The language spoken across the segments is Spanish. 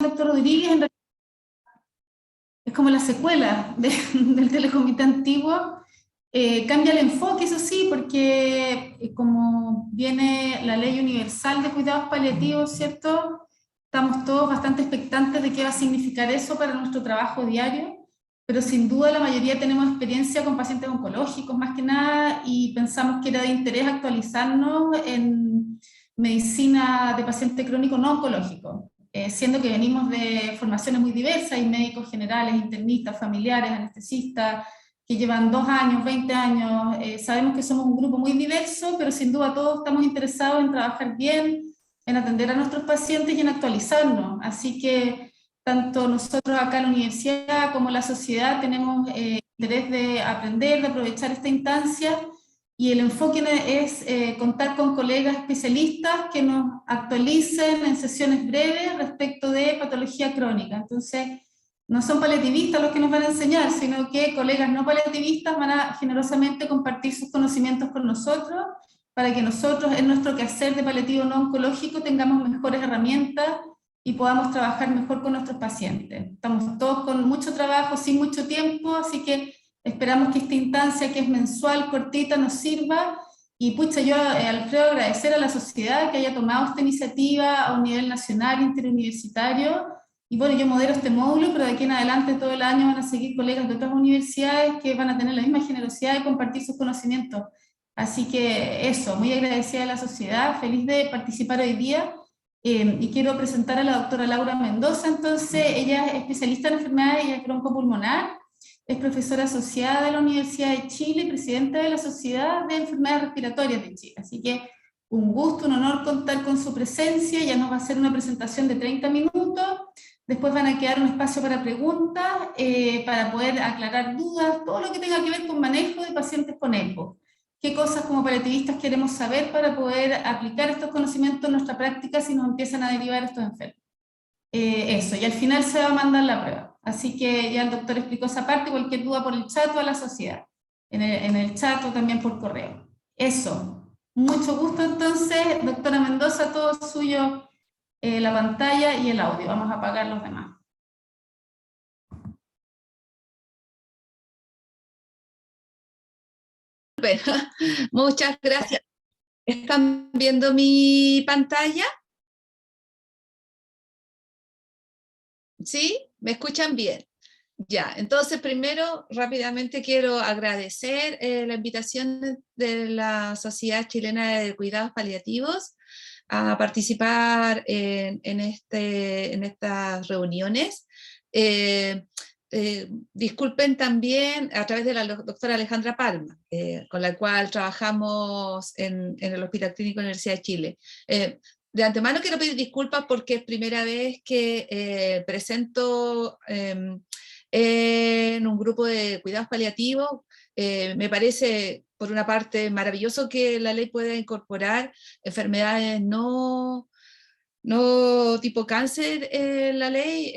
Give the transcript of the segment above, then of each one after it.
doctor Rodríguez, en realidad es como la secuela del telecomité antiguo. Cambia el enfoque, eso sí, porque como viene la ley universal de cuidados paliativos, ¿cierto? Estamos todos bastante expectantes de qué va a significar eso para nuestro trabajo diario, pero sin duda la mayoría tenemos experiencia con pacientes oncológicos más que nada y pensamos que era de interés actualizarnos en medicina de paciente crónico no oncológico, siendo que venimos de formaciones muy diversas, hay médicos generales, internistas, familiares, anestesistas, que llevan 2 años, 20 años, sabemos que somos un grupo muy diverso, pero sin duda todos estamos interesados en trabajar bien, en atender a nuestros pacientes y en actualizarnos. Así que tanto nosotros acá en la universidad como la sociedad tenemos interés de aprender, de aprovechar esta instancia, y el enfoque es contar con colegas especialistas que nos actualicen en sesiones breves respecto de patología crónica. Entonces, no son paliativistas los que nos van a enseñar, sino que colegas no paliativistas van a generosamente compartir sus conocimientos con nosotros para que nosotros en nuestro quehacer de paliativo no oncológico tengamos mejores herramientas y podamos trabajar mejor con nuestros pacientes. Estamos todos con mucho trabajo, sin mucho tiempo, así que esperamos que esta instancia, que es mensual, cortita, nos sirva. Y pucha, yo, Alfredo, agradecer a la sociedad que haya tomado esta iniciativa a un nivel nacional, interuniversitario. Y bueno, yo modero este módulo, pero de aquí en adelante todo el año van a seguir colegas de otras universidades que van a tener la misma generosidad de compartir sus conocimientos. Así que eso, muy agradecida a la sociedad, feliz de participar hoy día. Y quiero presentar a la doctora Laura Mendoza. Entonces, ella es especialista en enfermedades broncopulmonar, es profesora asociada de la Universidad de Chile y presidenta de la Sociedad de Enfermedades Respiratorias de Chile. Así que un gusto, un honor contar con su presencia. Ella nos va a hacer una presentación de 30 minutos. Después van a quedar un espacio para preguntas, para poder aclarar dudas, todo lo que tenga que ver con manejo de pacientes con EPO. ¿Qué cosas como paliativistas queremos saber para poder aplicar estos conocimientos en nuestra práctica si nos empiezan a derivar estos enfermos? Eso, y al final se va a mandar la prueba. Así que ya el doctor explicó esa parte, cualquier duda por el chat o a la sociedad, en el chat o también por correo. Eso, mucho gusto entonces, doctora Mendoza, todo suyo, la pantalla y el audio. Vamos a apagar los demás. Muchas gracias. ¿Están viendo mi pantalla? ¿Sí? ¿Me escuchan bien? Ya, entonces primero rápidamente quiero agradecer la invitación de la Sociedad Chilena de Cuidados Paliativos a participar en estas reuniones. Disculpen también a través de la doctora Alejandra Palma, con la cual trabajamos en el Hospital Clínico de la Universidad de Chile. De antemano quiero pedir disculpas porque es primera vez que presento en un grupo de cuidados paliativos. Me parece, por una parte, maravilloso que la ley pueda incorporar enfermedades no tipo cáncer en la ley.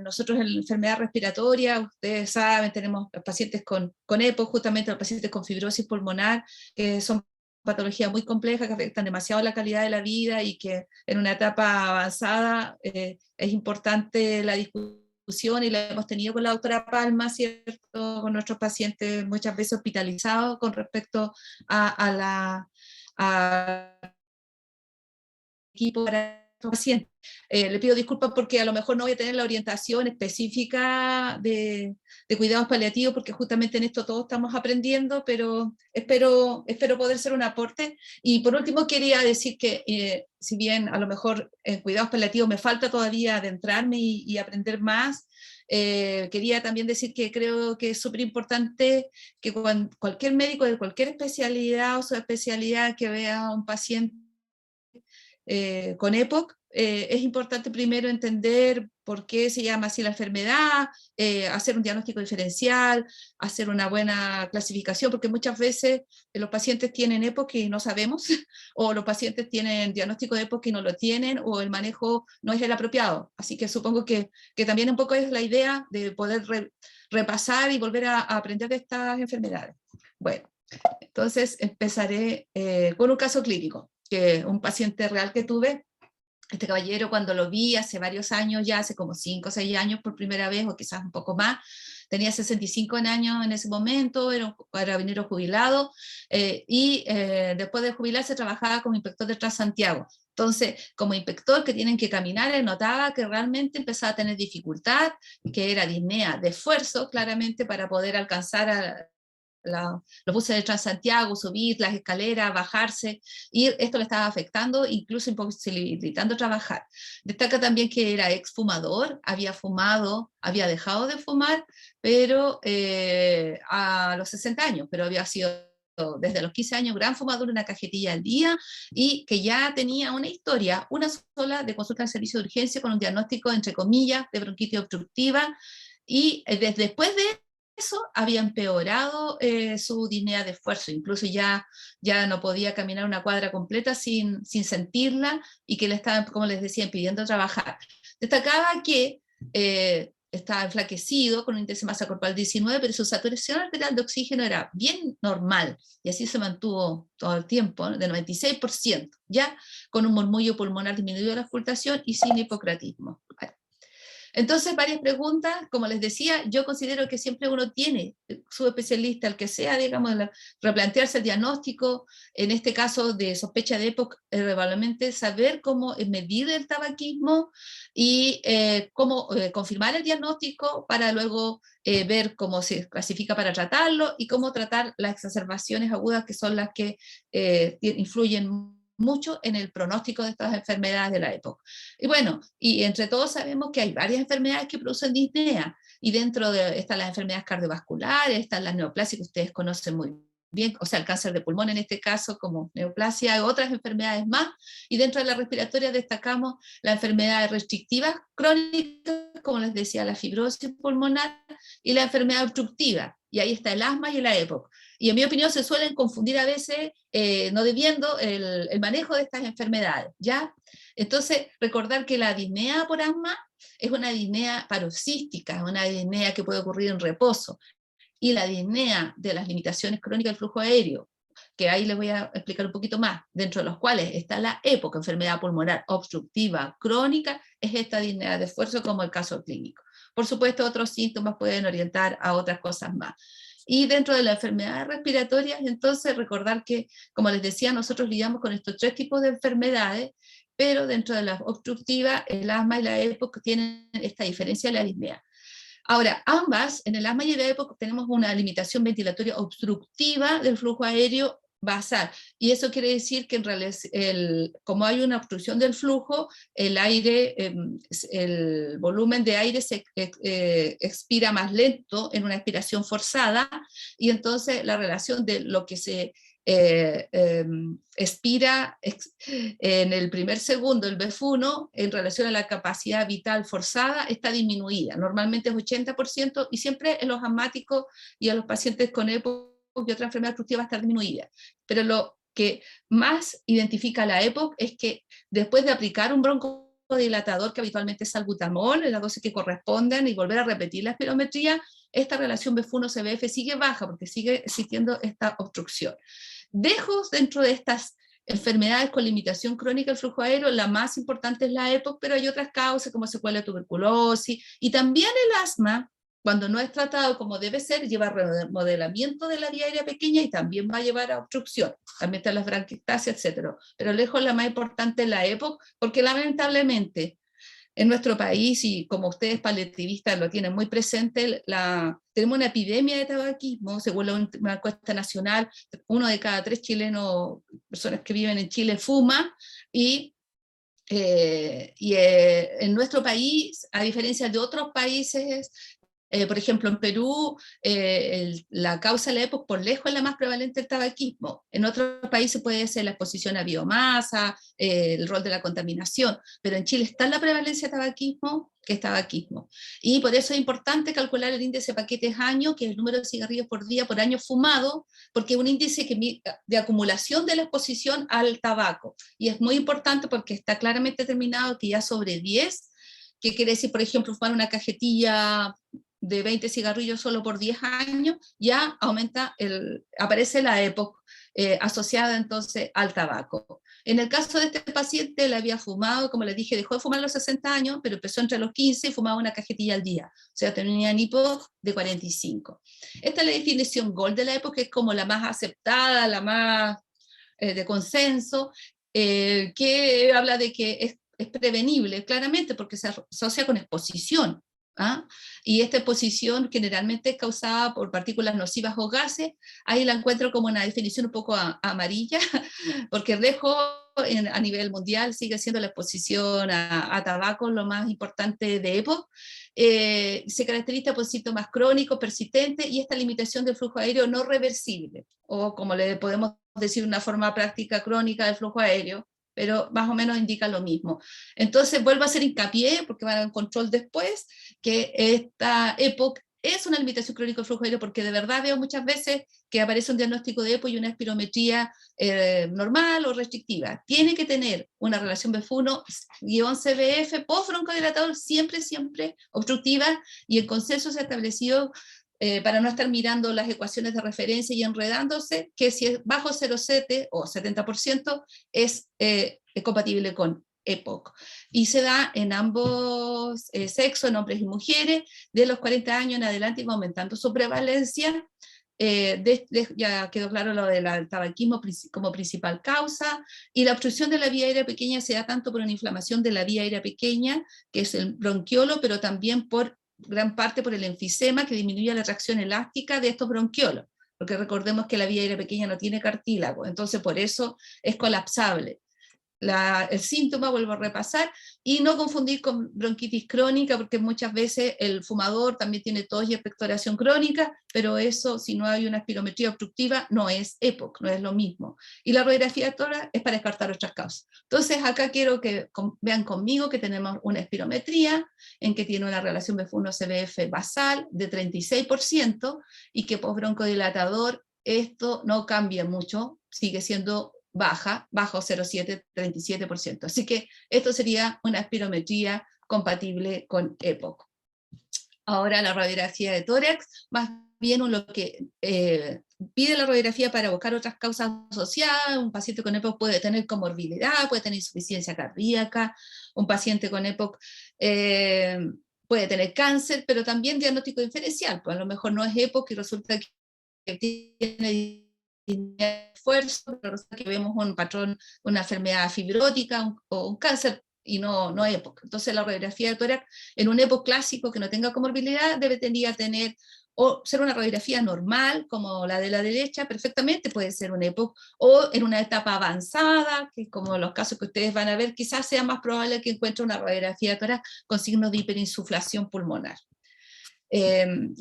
Nosotros en la enfermedad respiratoria, ustedes saben, tenemos pacientes con EPO, justamente los pacientes con fibrosis pulmonar, que son patologías muy complejas que afectan demasiado la calidad de la vida y que en una etapa avanzada es importante la discusión, y la hemos tenido con la doctora Palma, ¿cierto?, con nuestros pacientes muchas veces hospitalizados con respecto a equipo para pacientes. Le pido disculpas porque a lo mejor no voy a tener la orientación específica de cuidados paliativos, porque justamente en esto todos estamos aprendiendo, pero espero poder ser un aporte. Y por último quería decir que si bien a lo mejor en cuidados paliativos me falta todavía adentrarme y aprender más, quería también decir que creo que es súper importante que cualquier médico de cualquier especialidad o subespecialidad que vea a un paciente con EPOC, es importante primero entender por qué se llama así la enfermedad, hacer un diagnóstico diferencial, hacer una buena clasificación, porque muchas veces los pacientes tienen EPOC y no sabemos, o los pacientes tienen diagnóstico de EPOC y no lo tienen, o el manejo no es el apropiado. Así que supongo que también un poco es la idea de poder repasar y volver a aprender de estas enfermedades. Bueno, entonces empezaré con un caso clínico, que un paciente real que tuve Este caballero, cuando lo vi hace varios años, ya hace como 5 o 6 años por primera vez, o quizás un poco más, tenía 65 años en ese momento, era un carabinero jubilado, después de jubilarse trabajaba como inspector de Transantiago. Entonces, como inspector que tienen que caminar, él notaba que realmente empezaba a tener dificultad, que era disnea de esfuerzo, claramente, para poder alcanzar los buses de Transantiago, subir las escaleras, bajarse, y esto le estaba afectando, incluso imposibilitando trabajar. Destaca también que era exfumador, había fumado, había dejado de fumar, pero a los 60 años, pero había sido desde los 15 años gran fumador, una cajetilla al día, y que ya tenía una historia, una sola, de consulta al servicio de urgencia con un diagnóstico, entre comillas, de bronquitis obstructiva, y desde después de eso había empeorado su disnea de esfuerzo, incluso ya no podía caminar una cuadra completa sin sentirla, y que le estaban, como les decía, impidiendo trabajar. Destacaba que estaba enflaquecido, con un índice de masa corporal 19, pero su saturación arterial de oxígeno era bien normal, y así se mantuvo todo el tiempo, ¿no? De 96%, ya con un murmullo pulmonar disminuido de la auscultación y sin hipocratismo. Entonces, varias preguntas, como les decía, yo considero que siempre uno tiene, su especialista, el que sea, digamos, replantearse el diagnóstico, en este caso de sospecha de EPOC, probablemente saber cómo medir el tabaquismo y cómo confirmar el diagnóstico para luego ver cómo se clasifica para tratarlo y cómo tratar las exacerbaciones agudas, que son las que influyen mucho en el pronóstico de estas enfermedades de la época. Y bueno, y entre todos sabemos que hay varias enfermedades que producen disnea, y dentro de están las enfermedades cardiovasculares, están las neoplasias que ustedes conocen muy bien, o sea, el cáncer de pulmón en este caso como neoplasia, y otras enfermedades más, y dentro de la respiratoria destacamos las enfermedades restrictivas crónicas, como les decía, la fibrosis pulmonar y la enfermedad obstructiva, y ahí está el asma y la EPOC. Y en mi opinión se suelen confundir a veces, no debiendo el manejo de estas enfermedades, ¿ya? Entonces, recordar que la disnea por asma es una disnea paroxística, una disnea que puede ocurrir en reposo, y la disnea de las limitaciones crónicas del flujo aéreo, que ahí les voy a explicar un poquito más, dentro de los cuales está la EPOC, enfermedad pulmonar obstructiva crónica, es esta disnea de esfuerzo como el caso clínico. Por supuesto, otros síntomas pueden orientar a otras cosas más. Y dentro de las enfermedades respiratorias, entonces, recordar que, como les decía, nosotros lidiamos con estos 3 tipos de enfermedades, pero dentro de las obstructivas, el asma y la EPOC tienen esta diferencia de la disnea. Ahora, ambas, en el asma y la EPOC, tenemos una limitación ventilatoria obstructiva del flujo aéreo basal, y eso quiere decir que en realidad, como hay una obstrucción del flujo, el aire, el volumen de aire se expira más lento en una expiración forzada, y entonces la relación de lo que se expira en el primer segundo, el BF1, en relación a la capacidad vital forzada, está disminuida. Normalmente es 80%, y siempre en los asmáticos y a los pacientes con EPOC y otra enfermedad obstructiva va a estar disminuida. Pero lo que más identifica la EPOC es que después de aplicar un broncodilatador, que habitualmente es salbutamol, en las dosis que correspondan, y volver a repetir la espirometría, esta relación BF1-CBF sigue baja porque sigue existiendo esta obstrucción. Dejo dentro de estas enfermedades con limitación crónica del flujo aéreo, la más importante es la EPOC, pero hay otras causas como secuela de tuberculosis, y también el asma, cuando no es tratado como debe ser, lleva a remodelamiento de la vía aérea pequeña y también va a llevar a obstrucción, también están las bronquiectasias, etc. Pero lejos la más importante es la EPOC, porque lamentablemente en nuestro país, y como ustedes paliativistas lo tienen muy presente, tenemos una epidemia de tabaquismo, según una encuesta nacional, 1 de cada 3 chilenos, personas que viven en Chile, fuma, y en nuestro país, a diferencia de otros países, por ejemplo, en Perú, la causa de la EPOC por lejos es la más prevalente del tabaquismo. En otros países puede ser la exposición a biomasa, el rol de la contaminación, pero en Chile está la prevalencia de tabaquismo, que es tabaquismo. Y por eso es importante calcular el índice de paquetes año, que es el número de cigarrillos por día por año fumado, porque es un índice de acumulación de la exposición al tabaco. Y es muy importante porque está claramente determinado que ya sobre 10, que quiere decir, por ejemplo, fumar una cajetilla de 20 cigarrillos solo por 10 años, ya aparece la EPOC asociada entonces al tabaco. En el caso de este paciente, él había fumado, como les dije, dejó de fumar a los 60 años, pero empezó entre los 15 y fumaba una cajetilla al día. O sea, tenía un EPOC de 45. Esta es la definición GOLD de la EPOC, que es como la más aceptada, la más de consenso, que habla de que es prevenible, claramente, porque se asocia con exposición. ¿Ah? Y esta exposición generalmente es causada por partículas nocivas o gases. Ahí la encuentro como una definición un poco amarilla, porque el riesgo a nivel mundial sigue siendo la exposición a tabaco lo más importante de EPOC. Se caracteriza por síntomas crónicos, persistentes, y esta limitación del flujo aéreo no reversible, o como le podemos decir una forma práctica crónica del flujo aéreo, pero más o menos indica lo mismo. Entonces vuelvo a hacer hincapié, porque van a control después, que esta EPOC es una limitación crónica del flujo aéreo, porque de verdad veo muchas veces que aparece un diagnóstico de EPOC y una espirometría normal o restrictiva. Tiene que tener una relación BF1-CBF post-broncodilatador siempre obstructiva, y el consenso se ha establecido para no estar mirando las ecuaciones de referencia y enredándose, que si es bajo 0,7 o 70% es compatible con EPOC. Y se da en ambos sexos, en hombres y mujeres, de los 40 años en adelante, y va aumentando su prevalencia. Ya quedó claro lo del tabaquismo como principal causa, y la obstrucción de la vía aérea pequeña se da tanto por una inflamación de la vía aérea pequeña, que es el bronquiolo, pero también por gran parte por el enfisema, que disminuye la tracción elástica de estos bronquiolos, porque recordemos que la vía aérea pequeña no tiene cartílago, entonces por eso es colapsable. El síntoma, vuelvo a repasar, y no confundir con bronquitis crónica, porque muchas veces el fumador también tiene tos y expectoración crónica, pero eso, si no hay una espirometría obstructiva, no es EPOC, no es lo mismo. Y la radiografía de tórax es para descartar otras causas. Entonces acá quiero que vean conmigo que tenemos una espirometría en que tiene una relación BF1-CBF basal de 36%, y que postbroncodilatador esto no cambia mucho, sigue siendo bajo 0,7, 37%. Así que esto sería una espirometría compatible con EPOC. Ahora la radiografía de tórax, más bien lo que pide la radiografía para buscar otras causas asociadas. Un paciente con EPOC puede tener comorbilidad, puede tener insuficiencia cardíaca, un paciente con EPOC puede tener cáncer, pero también diagnóstico diferencial, pues a lo mejor no es EPOC y resulta que tiene esfuerzo, pero resulta que vemos un patrón, una enfermedad fibrótica o un cáncer, y no EPOC. Entonces la radiografía de tórax en un EPOC clásico que no tenga comorbilidad debería tener, o ser una radiografía normal como la de la derecha, perfectamente puede ser un EPOC, o en una etapa avanzada, que como los casos que ustedes van a ver, quizás sea más probable que encuentre una radiografía de tórax con signos de hiperinsuflación pulmonar.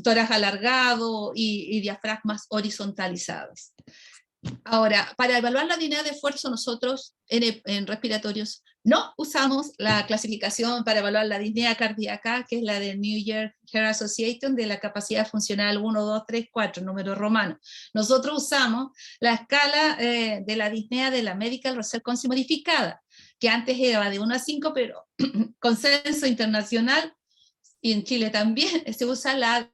Tórax alargado y diafragmas horizontalizados. Ahora, para evaluar la dinámica de esfuerzo, nosotros en respiratorios no usamos la clasificación para evaluar la disnea cardíaca, que es la de New Year Heart Association, de la capacidad funcional 1, 2, 3, 4, número romano. Nosotros usamos la escala de la disnea de la Medical Research Council modificada, que antes era de 1 a 5, pero consenso internacional, y en Chile también se usa la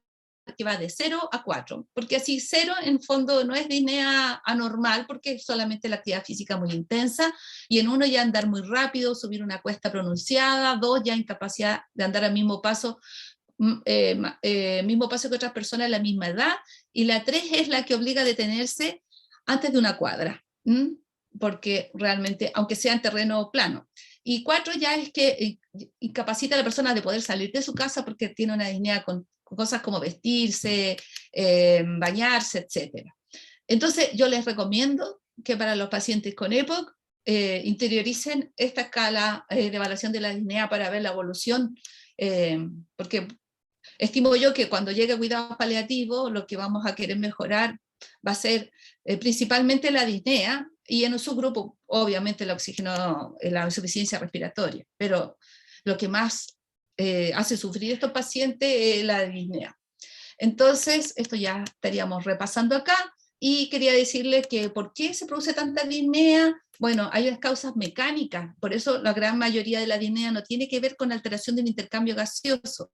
que va de 0 a 4, porque así 0 en fondo no es disnea anormal, porque es solamente la actividad física muy intensa, y en 1 ya andar muy rápido, subir una cuesta pronunciada, 2 ya incapacidad de andar al mismo paso que otras personas de la misma edad, y la 3 es la que obliga a detenerse antes de una cuadra, porque realmente, aunque sea en terreno plano. Y 4 ya es que incapacita a la persona de poder salir de su casa porque tiene una disnea con cosas como vestirse, bañarse, etc. Entonces yo les recomiendo que para los pacientes con EPOC interioricen esta escala de evaluación de la disnea para ver la evolución, porque estimo yo que cuando llegue a cuidados paliativos lo que vamos a querer mejorar va a ser principalmente la disnea, y en su grupo obviamente el oxígeno, la insuficiencia respiratoria, pero lo que más hace sufrir a estos pacientes es la disnea. Entonces, esto ya estaríamos repasando acá, y quería decirles que ¿por qué se produce tanta disnea? Bueno, hay unas causas mecánicas, por eso la gran mayoría de la disnea no tiene que ver con alteración del intercambio gaseoso.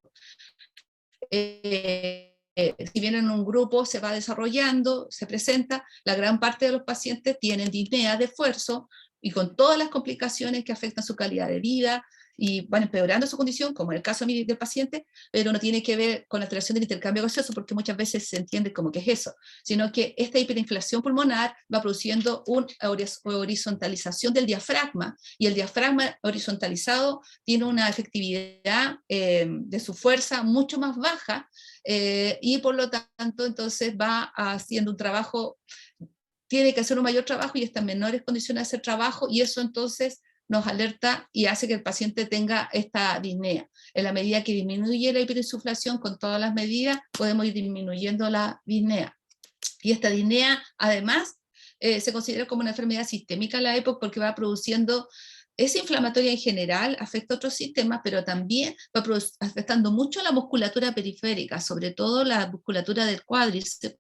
si bien en un grupo se va desarrollando, se presenta, la gran parte de los pacientes tienen disnea de esfuerzo y con todas las complicaciones que afectan su calidad de vida y van empeorando su condición, como en el caso del paciente, pero no tiene que ver con la alteración del intercambio gaseoso, porque muchas veces se entiende como que es eso, sino que esta hiperinflación pulmonar va produciendo una horizontalización del diafragma, y el diafragma horizontalizado tiene una efectividad de su fuerza mucho más baja, y por lo tanto entonces va haciendo un trabajo, tiene que hacer un mayor trabajo y está en menores condiciones de hacer trabajo, y eso entonces nos alerta y hace que el paciente tenga esta disnea. En la medida que disminuye la hiperinsuflación con todas las medidas, podemos ir disminuyendo la disnea. Y esta disnea, además, se considera como una enfermedad sistémica en la EPOC porque va produciendo, es inflamatoria en general, afecta a otros sistemas, pero también va afectando mucho a la musculatura periférica, sobre todo la musculatura del cuádriceps.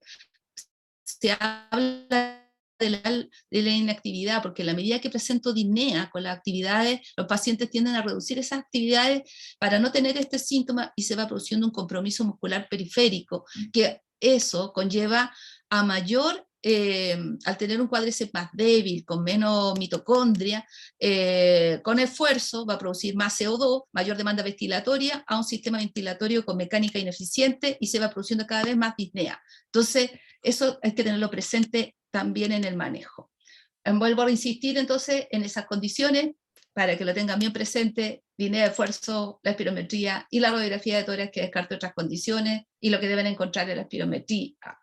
Se habla de la inactividad, porque a la medida que presento disnea con las actividades, los pacientes tienden a reducir esas actividades para no tener este síntoma y se va produciendo un compromiso muscular periférico, que eso conlleva a mayor, al tener un cuádriceps más débil, con menos mitocondria, con esfuerzo va a producir más CO2, mayor demanda ventilatoria, a un sistema ventilatorio con mecánica ineficiente y se va produciendo cada vez más disnea. Entonces, eso hay que tenerlo presente también en el manejo. Vuelvo a insistir entonces en esas condiciones para que lo tengan bien presente: disnea de esfuerzo, la espirometría y la radiografía de tórax, que descarte otras condiciones, y lo que deben encontrar en la espirometría.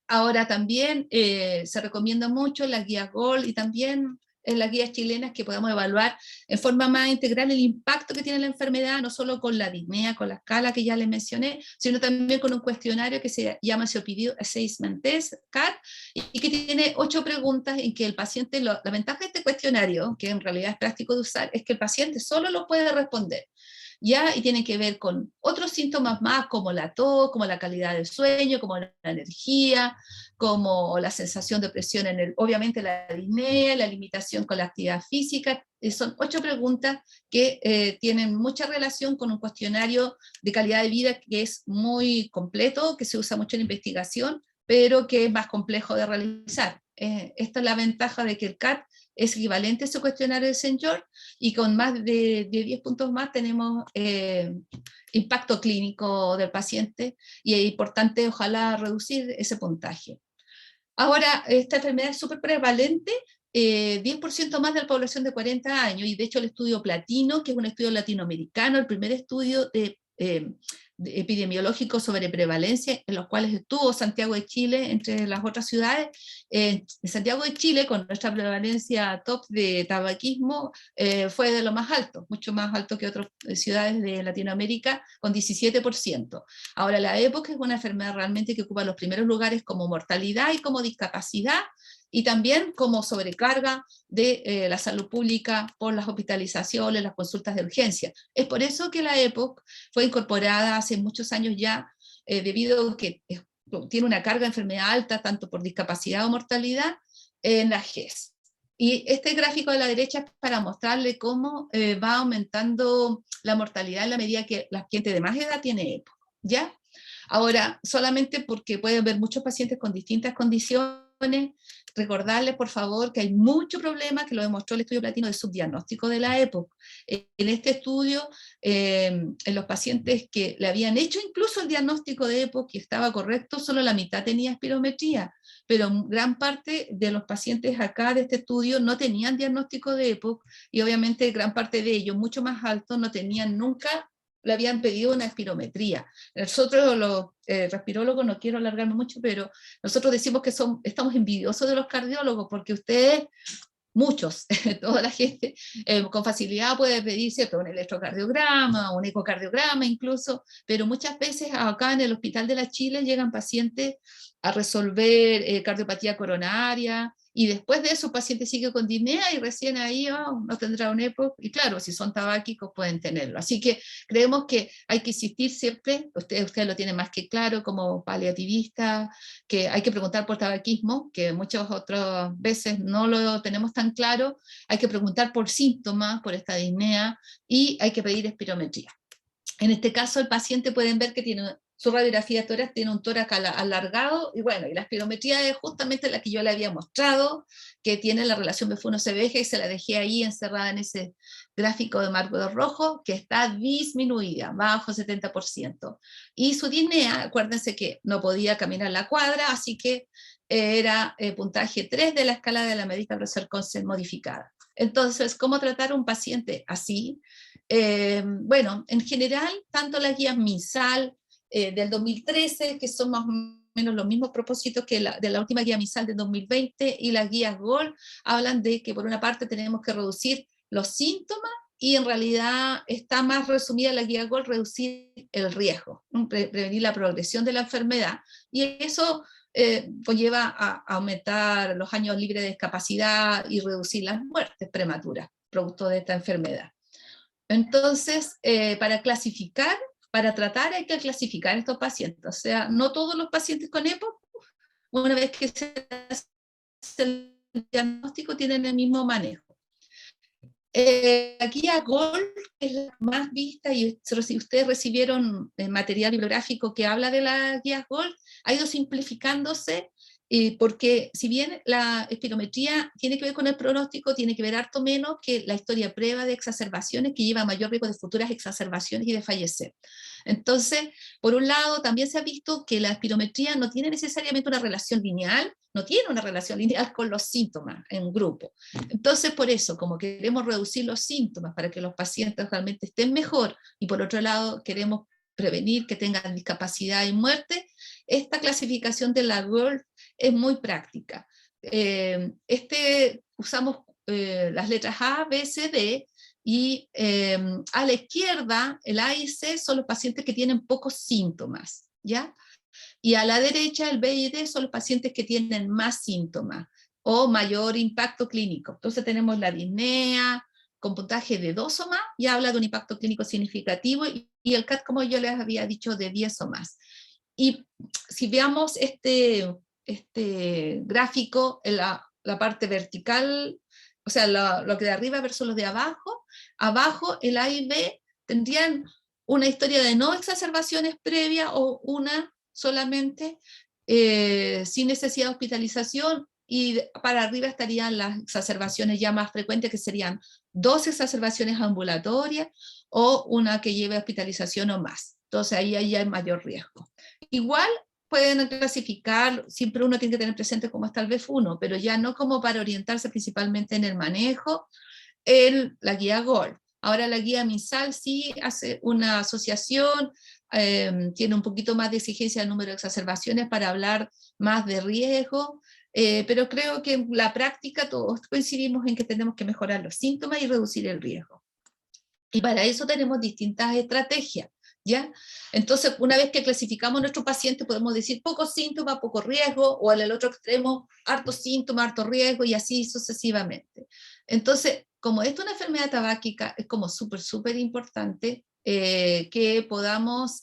Ahora también se recomienda mucho las guías GOLD y también en las guías chilenas que podamos evaluar en forma más integral el impacto que tiene la enfermedad, no solo con la disnea, con la escala que ya les mencioné, sino también con un cuestionario que se llama COPD Assessment Test, CAT, y que tiene 8 preguntas en que el paciente, la ventaja de este cuestionario, que en realidad es práctico de usar, es que el paciente solo lo puede responder. ¿Ya? Y tienen que ver con otros síntomas más, como la tos, como la calidad del sueño, como la energía, como la sensación de presión en obviamente la disnea, la limitación con la actividad física. Son 8 preguntas que tienen mucha relación con un cuestionario de calidad de vida que es muy completo, que se usa mucho en investigación, pero que es más complejo de realizar. Esta es la ventaja de que el CAT es equivalente a ese cuestionario de St. George, y con más de 10 puntos más tenemos impacto clínico del paciente, y es importante ojalá reducir ese puntaje. Ahora, esta enfermedad es súper prevalente, 10% más de la población de 40 años, y de hecho el estudio Platino, que es un estudio latinoamericano, el primer estudio de epidemiológico sobre prevalencia, en los cuales estuvo Santiago de Chile entre las otras ciudades. En Santiago de Chile, con nuestra prevalencia top de tabaquismo, fue de lo más alto, mucho más alto que otras ciudades de Latinoamérica, con 17%. Ahora, la EPOC es una enfermedad realmente que ocupa los primeros lugares como mortalidad y como discapacidad, y también como sobrecarga de la salud pública por las hospitalizaciones, las consultas de urgencia. Es por eso que la EPOC fue incorporada hace muchos años ya, debido a que tiene una carga de enfermedad alta, tanto por discapacidad o mortalidad, en la GES. Y este gráfico de la derecha es para mostrarle cómo va aumentando la mortalidad en la medida que la gente de más edad tiene EPOC, ¿ya? Ahora, solamente porque pueden haber muchos pacientes con distintas condiciones, recordarles por favor que hay mucho problema, que lo demostró el estudio Platino, de subdiagnóstico de la EPOC. En este estudio, en los pacientes que le habían hecho incluso el diagnóstico de EPOC y estaba correcto, solo la mitad tenía espirometría, pero gran parte de los pacientes acá de este estudio no tenían diagnóstico de EPOC, y obviamente gran parte de ellos, mucho más altos, no tenían nunca, le habían pedido una espirometría. Nosotros los respirólogos, no quiero alargarme mucho, pero nosotros decimos que estamos envidiosos de los cardiólogos, porque ustedes, muchos, toda la gente, con facilidad puede pedir, ¿cierto?, un electrocardiograma, un ecocardiograma incluso, pero muchas veces acá en el Hospital de la Chile llegan pacientes a resolver cardiopatía coronaria, y después de eso el paciente sigue con disnea y recién ahí no tendrá un EPOC, y claro, si son tabáquicos pueden tenerlo. Así que creemos que hay que insistir siempre, usted lo tiene más que claro como paliativista, que hay que preguntar por tabaquismo, que muchas otras veces no lo tenemos tan claro, hay que preguntar por síntomas, por esta disnea, y hay que pedir espirometría. En este caso el paciente pueden ver que tiene su radiografía de tórax tiene un tórax alargado, y bueno, y la espirometría es justamente la que yo le había mostrado, que tiene la relación B1-CBG, y se la dejé ahí encerrada en ese gráfico de marco rojo, que está disminuida, bajo 70%. Y su disnea, acuérdense que no podía caminar la cuadra, así que era puntaje 3 de la escala de la Medical Research Consent modificada. Entonces, ¿cómo tratar a un paciente así? Bueno, en general, tanto las guías MinSal del 2013, que son más o menos los mismos propósitos que de la última guía MinSal del 2020, y las guías GOLD hablan de que por una parte tenemos que reducir los síntomas, y en realidad está más resumida la guía GOLD, reducir el riesgo, prevenir la progresión de la enfermedad, y eso conlleva a aumentar los años libres de discapacidad y reducir las muertes prematuras producto de esta enfermedad. Entonces, para clasificar, para tratar hay que clasificar estos pacientes, o sea, no todos los pacientes con EPOC, una vez que se hace el diagnóstico, tienen el mismo manejo. La guía GOLD es la más vista, y si ustedes recibieron material bibliográfico que habla de la guía GOLD, ha ido simplificándose, porque si bien la espirometría tiene que ver con el pronóstico, tiene que ver harto menos que la historia previa de exacerbaciones, que lleva a mayor riesgo de futuras exacerbaciones y de fallecer. Entonces, por un lado, también se ha visto que la espirometría no tiene necesariamente una relación lineal, no tiene una relación lineal con los síntomas en grupo. Entonces, por eso, como queremos reducir los síntomas para que los pacientes realmente estén mejor, y por otro lado queremos prevenir que tengan discapacidad y muerte, esta clasificación de la GOLD es muy práctica. Usamos las letras A, B, C, D, y a la izquierda, el A y C son los pacientes que tienen pocos síntomas, ¿ya? Y a la derecha, el B y D son los pacientes que tienen más síntomas o mayor impacto clínico. Entonces tenemos la disnea con puntaje de 2 o más, y habla de un impacto clínico significativo, y el CAT, como yo les había dicho, de 10 o más. Y si veamos este gráfico, en la parte vertical, o sea, lo que de arriba versus los de abajo, abajo el A y B tendrían una historia de no exacerbaciones previas o una solamente, sin necesidad de hospitalización, y para arriba estarían las exacerbaciones ya más frecuentes, que serían 2 exacerbaciones ambulatorias o una que lleve hospitalización o más. Entonces ahí hay mayor riesgo. Igual pueden clasificar, siempre uno tiene que tener presente cómo está el BEF1, pero ya no como para orientarse principalmente en el manejo, en la guía GOLD. Ahora la guía MinSal sí hace una asociación, tiene un poquito más de exigencia del número de exacerbaciones para hablar más de riesgo, pero creo que en la práctica todos coincidimos en que tenemos que mejorar los síntomas y reducir el riesgo. Y para eso tenemos distintas estrategias, ¿ya? Entonces, una vez que clasificamos a nuestro paciente, podemos decir poco síntoma, poco riesgo, o al otro extremo, harto síntoma, harto riesgo, y así sucesivamente. Entonces, como esto es una enfermedad tabáquica, es como súper importante que podamos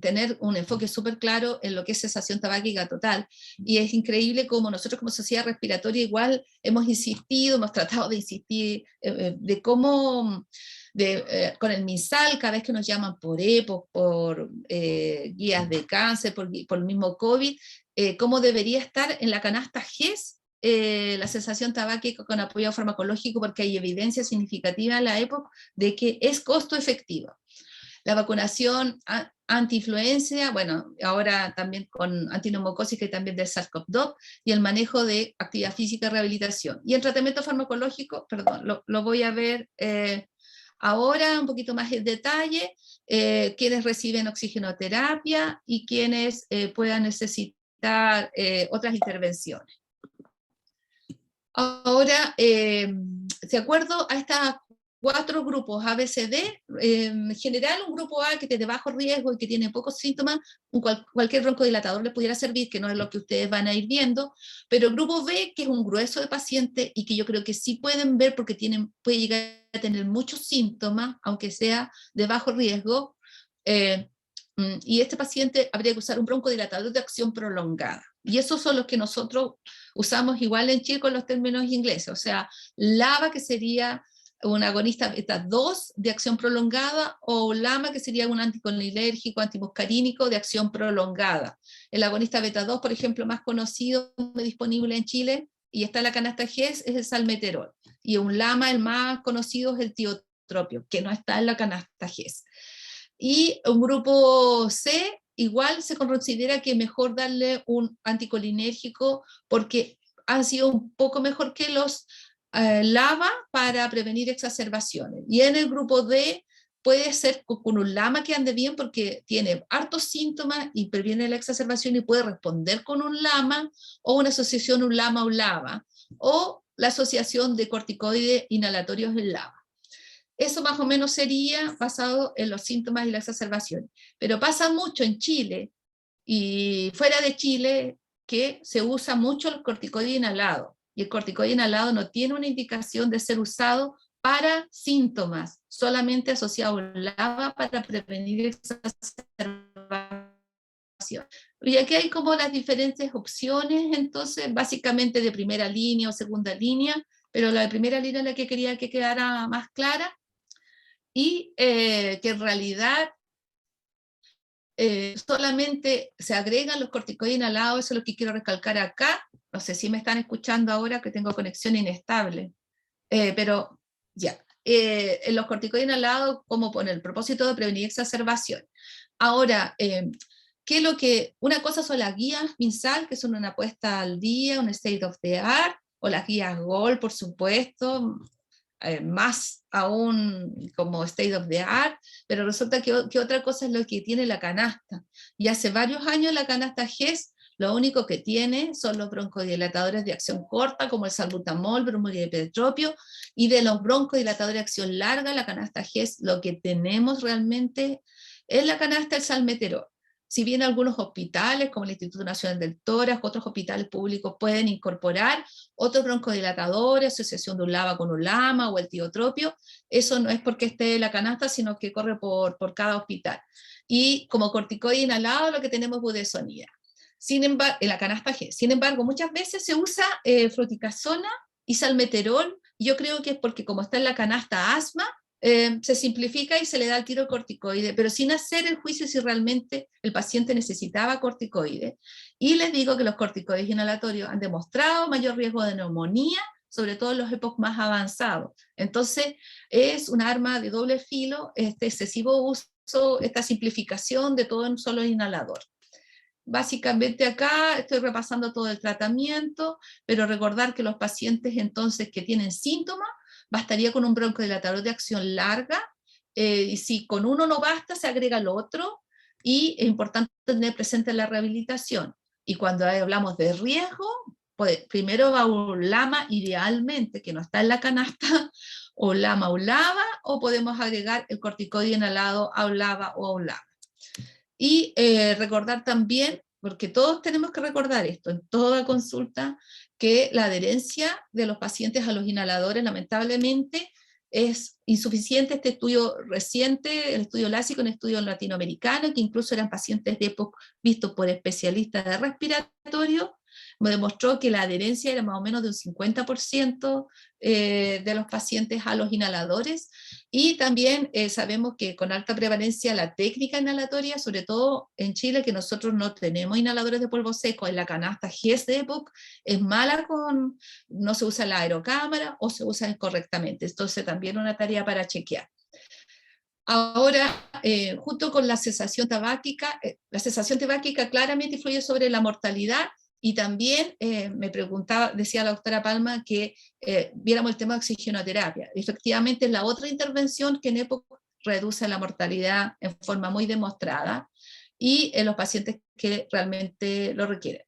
tener un enfoque súper claro en lo que es cesación tabáquica total. Y es increíble cómo nosotros como sociedad respiratoria igual hemos insistido, hemos tratado de insistir de cómo, con el MinSal, cada vez que nos llaman por EPO, por guías de cáncer, por el mismo COVID, cómo debería estar en la canasta GES la cesación tabáquica con apoyo farmacológico, porque hay evidencia significativa en la época de que es costo efectivo. La vacunación anti-influenza, bueno, ahora también con antineumocócica y también del SARS-CoV-2, y el manejo de actividad física y rehabilitación. Y el tratamiento farmacológico, perdón, lo voy a ver ahora un poquito más en detalle, quienes reciben oxigenoterapia y quienes puedan necesitar otras intervenciones. Ahora, de acuerdo a estas 4 grupos A, B, C, D, en general un grupo A que tiene bajo riesgo y que tiene pocos síntomas, cualquier broncodilatador les pudiera servir, que no es lo que ustedes van a ir viendo, pero el grupo B, que es un grueso de pacientes y que yo creo que sí pueden ver porque puede llegar a tener muchos síntomas, aunque sea de bajo riesgo, y este paciente habría que usar un broncodilatador de acción prolongada. Y esos son los que nosotros usamos igual en Chile con los términos ingleses, o sea, LABA, que sería un agonista beta 2 de acción prolongada, o un LAMA, que sería un anticolinérgico, antimuscarínico de acción prolongada. El agonista beta 2, por ejemplo, más conocido, disponible en Chile, y está en la canasta GES, es el salmeterol. Y un LAMA, el más conocido, es el tiotropio, que no está en la canasta GES. Y un grupo C, igual se considera que es mejor darle un anticolinérgico porque han sido un poco mejor que los LAMA para prevenir exacerbaciones. Y en el grupo D puede ser con un LAMA que ande bien porque tiene hartos síntomas y previene la exacerbación y puede responder con un LAMA, o una asociación un LAMA, o la asociación de corticoides inhalatorios en LAMA. Eso más o menos sería basado en los síntomas y la exacerbación. Pero pasa mucho en Chile y fuera de Chile que se usa mucho el corticoide inhalado. Y el corticoide inhalado no tiene una indicación de ser usado para síntomas, solamente asociado al LAMA para prevenir exacerbación. Y aquí hay como las diferentes opciones, entonces, básicamente de primera línea o segunda línea, pero la de primera línea es la que quería que quedara más clara, y que en realidad solamente se agregan los corticoides inhalados. Eso es lo que quiero recalcar acá. No sé si me están escuchando ahora, que tengo conexión inestable, pero ya. Los corticoides inhalados como con el propósito de prevenir exacerbación. Ahora, ¿qué es lo que? Una cosa son las guías MinSal, que son una puesta al día, un state of the art, o las guías GOL, por supuesto, más aún como state of the art, pero resulta que otra cosa es lo que tiene la canasta. Y hace varios años la canasta GES lo único que tiene son los broncodilatadores de acción corta, como el salbutamol, bromuripetropio, y de los broncodilatadores de acción larga, la canasta GES, lo que tenemos realmente es la canasta del salmeterol. Si bien algunos hospitales, como el Instituto Nacional del Tórax, otros hospitales públicos pueden incorporar otros broncodilatadores, asociación de un LAMA con un LAMA o el tiotropio, eso no es porque esté en la canasta, sino que corre por cada hospital. Y como corticoide inhalado lo que tenemos es budesonida. Sin embargo, en la canasta G. Sin embargo, muchas veces se usa fluticasona y salmeterol. Yo creo que es porque como está en la canasta asma, se simplifica y se le da el tiro corticoide, pero sin hacer el juicio si realmente el paciente necesitaba corticoide. Y les digo que los corticoides inhalatorios han demostrado mayor riesgo de neumonía, sobre todo en los EPOC más avanzados. Entonces, es un arma de doble filo, este excesivo uso, esta simplificación de todo en un solo inhalador. Básicamente acá estoy repasando todo el tratamiento, pero recordar que los pacientes entonces que tienen síntomas, bastaría con un broncodilatador de acción larga, y si con uno no basta, se agrega el otro, y es importante tener presente la rehabilitación. Y cuando hablamos de riesgo, pues primero va un LAMA idealmente, que no está en la canasta, o LAMA o LAVA, o podemos agregar el corticoide inhalado a un LAVA o a un LAVA. Y recordar también, porque todos tenemos que recordar esto en toda consulta, que la adherencia de los pacientes a los inhaladores lamentablemente es insuficiente. Este estudio reciente, el estudio LASIK, un estudio latinoamericano, que incluso eran pacientes de EPOC vistos por especialistas de respiratorio, me demostró que la adherencia era más o menos de un 50% de los pacientes a los inhaladores. Y también sabemos que con alta prevalencia la técnica inhalatoria, sobre todo en Chile, que nosotros no tenemos inhaladores de polvo seco, en la canasta GES de EPOC es mala, no se usa la aerocámara o se usa incorrectamente. Entonces también una tarea para chequear. Ahora, junto con la cesación tabáquica claramente influye sobre la mortalidad. Y también me preguntaba, decía la doctora Palma, que viéramos el tema de oxigenoterapia. Efectivamente es la otra intervención que en EPOC reduce la mortalidad en forma muy demostrada, y en los pacientes que realmente lo requieren.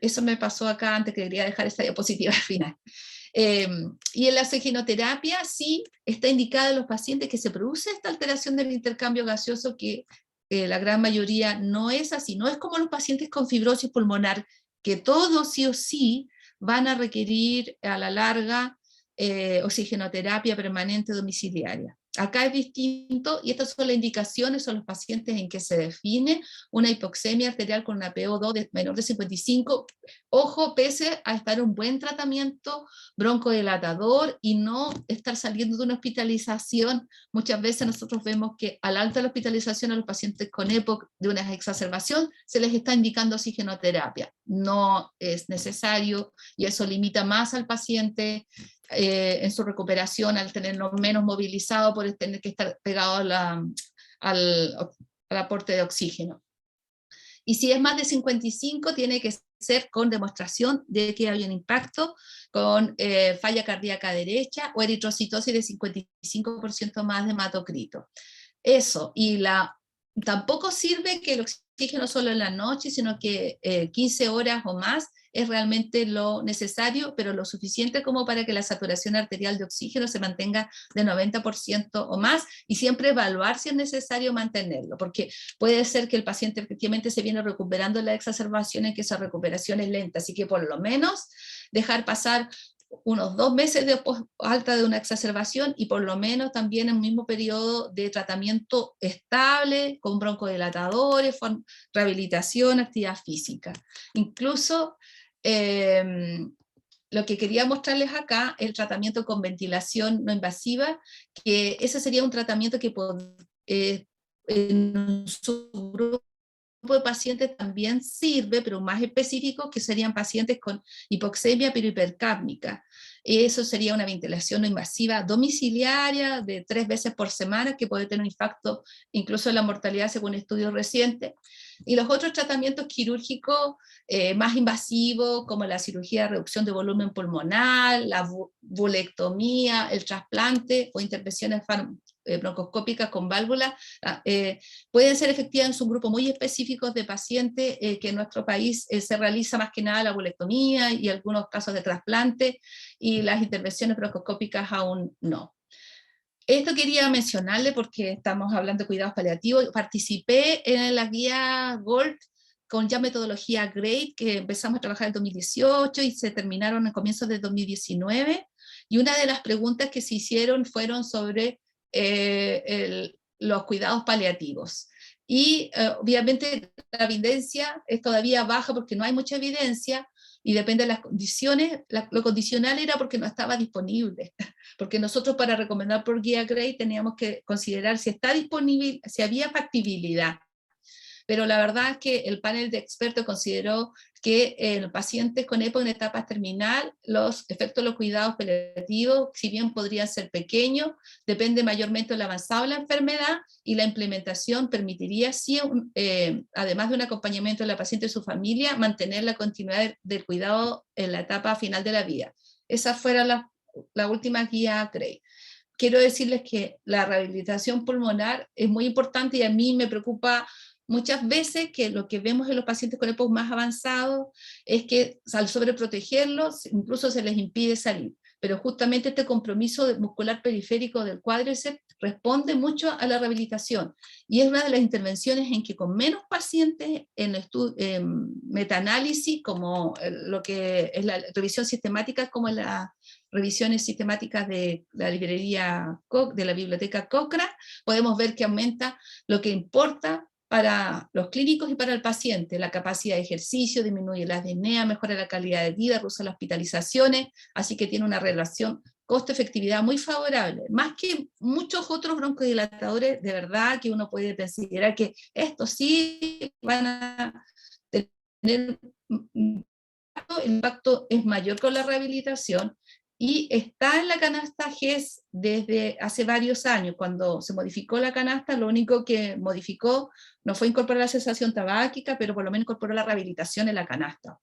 Eso me pasó acá antes, que quería dejar esta diapositiva al final. Y en la oxigenoterapia sí está indicada en los pacientes que se produce esta alteración del intercambio gaseoso, que la gran mayoría no es así. No es como los pacientes con fibrosis pulmonar, que todos sí o sí van a requerir a la larga oxigenoterapia permanente domiciliaria. Acá es distinto y estas son las indicaciones, son los pacientes en que se define una hipoxemia arterial con una PO2 menor de 55. Ojo, pese a estar un buen tratamiento broncodilatador y no estar saliendo de una hospitalización. Muchas veces nosotros vemos que al alta la hospitalización a los pacientes con EPOC de una exacerbación se les está indicando oxigenoterapia. No es necesario y eso limita más al paciente en su recuperación al tenerlo menos movilizado por tener que estar pegado al aporte de oxígeno. Y si es más de 55, tiene que ser con demostración de que hay un impacto, con falla cardíaca derecha o eritrocitosis de 55% más de hematocrito. Eso, y tampoco sirve que el oxígeno solo en la noche, sino que 15 horas o más es realmente lo necesario, pero lo suficiente como para que la saturación arterial de oxígeno se mantenga de 90% o más, y siempre evaluar si es necesario mantenerlo, porque puede ser que el paciente efectivamente se viene recuperando la exacerbación y que esa recuperación es lenta, así que por lo menos dejar pasar unos 2 meses de alta de una exacerbación y por lo menos también en el mismo periodo de tratamiento estable, con broncodilatadores, rehabilitación, actividad física. Incluso lo que quería mostrarles acá, el tratamiento con ventilación no invasiva, que ese sería un tratamiento que en su grupo de pacientes también sirve, pero más específico, que serían pacientes con hipoxemia pero hipercápnica. Eso sería una ventilación no invasiva domiciliaria de 3 veces por semana, que puede tener un impacto incluso en la mortalidad según estudios recientes. Y los otros tratamientos quirúrgicos más invasivos, como la cirugía de reducción de volumen pulmonar, la bulectomía, el trasplante o intervenciones broncoscópicas con válvulas, pueden ser efectivas en un grupo muy específico de pacientes que en nuestro país se realiza más que nada la bulectomía y algunos casos de trasplante, y las intervenciones broncoscópicas aún no. Esto quería mencionarle porque estamos hablando de cuidados paliativos. Participé en la guía GOLD con ya metodología GRADE, que empezamos a trabajar en 2018 y se terminaron en comienzos de 2019. Y una de las preguntas que se hicieron fueron sobre los cuidados paliativos. Y obviamente la evidencia es todavía baja porque no hay mucha evidencia, y depende de las condiciones. Lo condicional era porque no estaba disponible, porque nosotros para recomendar por guía GRADE teníamos que considerar si está disponible, si había factibilidad. Pero la verdad es que el panel de expertos consideró que en pacientes con EPOC en etapas terminal, los efectos de los cuidados paliativos, si bien podrían ser pequeños, depende mayormente del avanzado de la enfermedad, y la implementación permitiría, sí, además de un acompañamiento de la paciente y su familia, mantener la continuidad del cuidado en la etapa final de la vida. Esa fuera la última guía GRADE. Quiero decirles que la rehabilitación pulmonar es muy importante y a mí me preocupa muchas veces que lo que vemos en los pacientes con EPOC más avanzados es que al sobreprotegerlos incluso se les impide salir. Pero justamente este compromiso muscular periférico del cuádriceps responde mucho a la rehabilitación, y es una de las intervenciones en que con menos pacientes en metaanálisis, como lo que es la revisión sistemática, como la revisiones sistemáticas de la librería de la biblioteca Cochrane, podemos ver que aumenta lo que importa para los clínicos y para el paciente: la capacidad de ejercicio, disminuye la disnea, mejora la calidad de vida, reduce las hospitalizaciones, así que tiene una relación costo-efectividad muy favorable, más que muchos otros broncodilatadores de verdad que uno puede considerar que estos sí van a tener el impacto es mayor con la rehabilitación, y está en la canasta GES desde hace varios años. Cuando se modificó la canasta, lo único que modificó no fue incorporar la cesación tabáquica, pero por lo menos incorporó la rehabilitación en la canasta.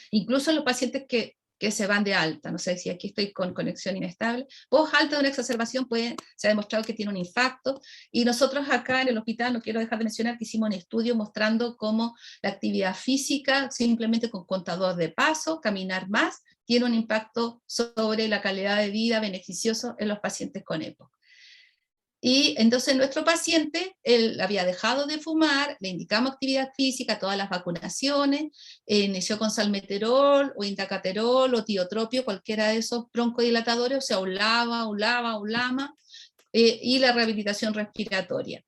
Incluso los pacientes que se van de alta, no sé si aquí estoy con conexión inestable, post alta de una exacerbación se ha demostrado que tiene un infarto, y nosotros acá en el hospital, no quiero dejar de mencionar que hicimos un estudio mostrando cómo la actividad física, simplemente con contador de paso, caminar más, tiene un impacto sobre la calidad de vida beneficioso en los pacientes con EPOC. Y entonces nuestro paciente, él había dejado de fumar, le indicamos actividad física, todas las vacunaciones, inició con salmeterol o indacaterol o tiotropio, cualquiera de esos broncodilatadores, o sea, un LAMA, y la rehabilitación respiratoria.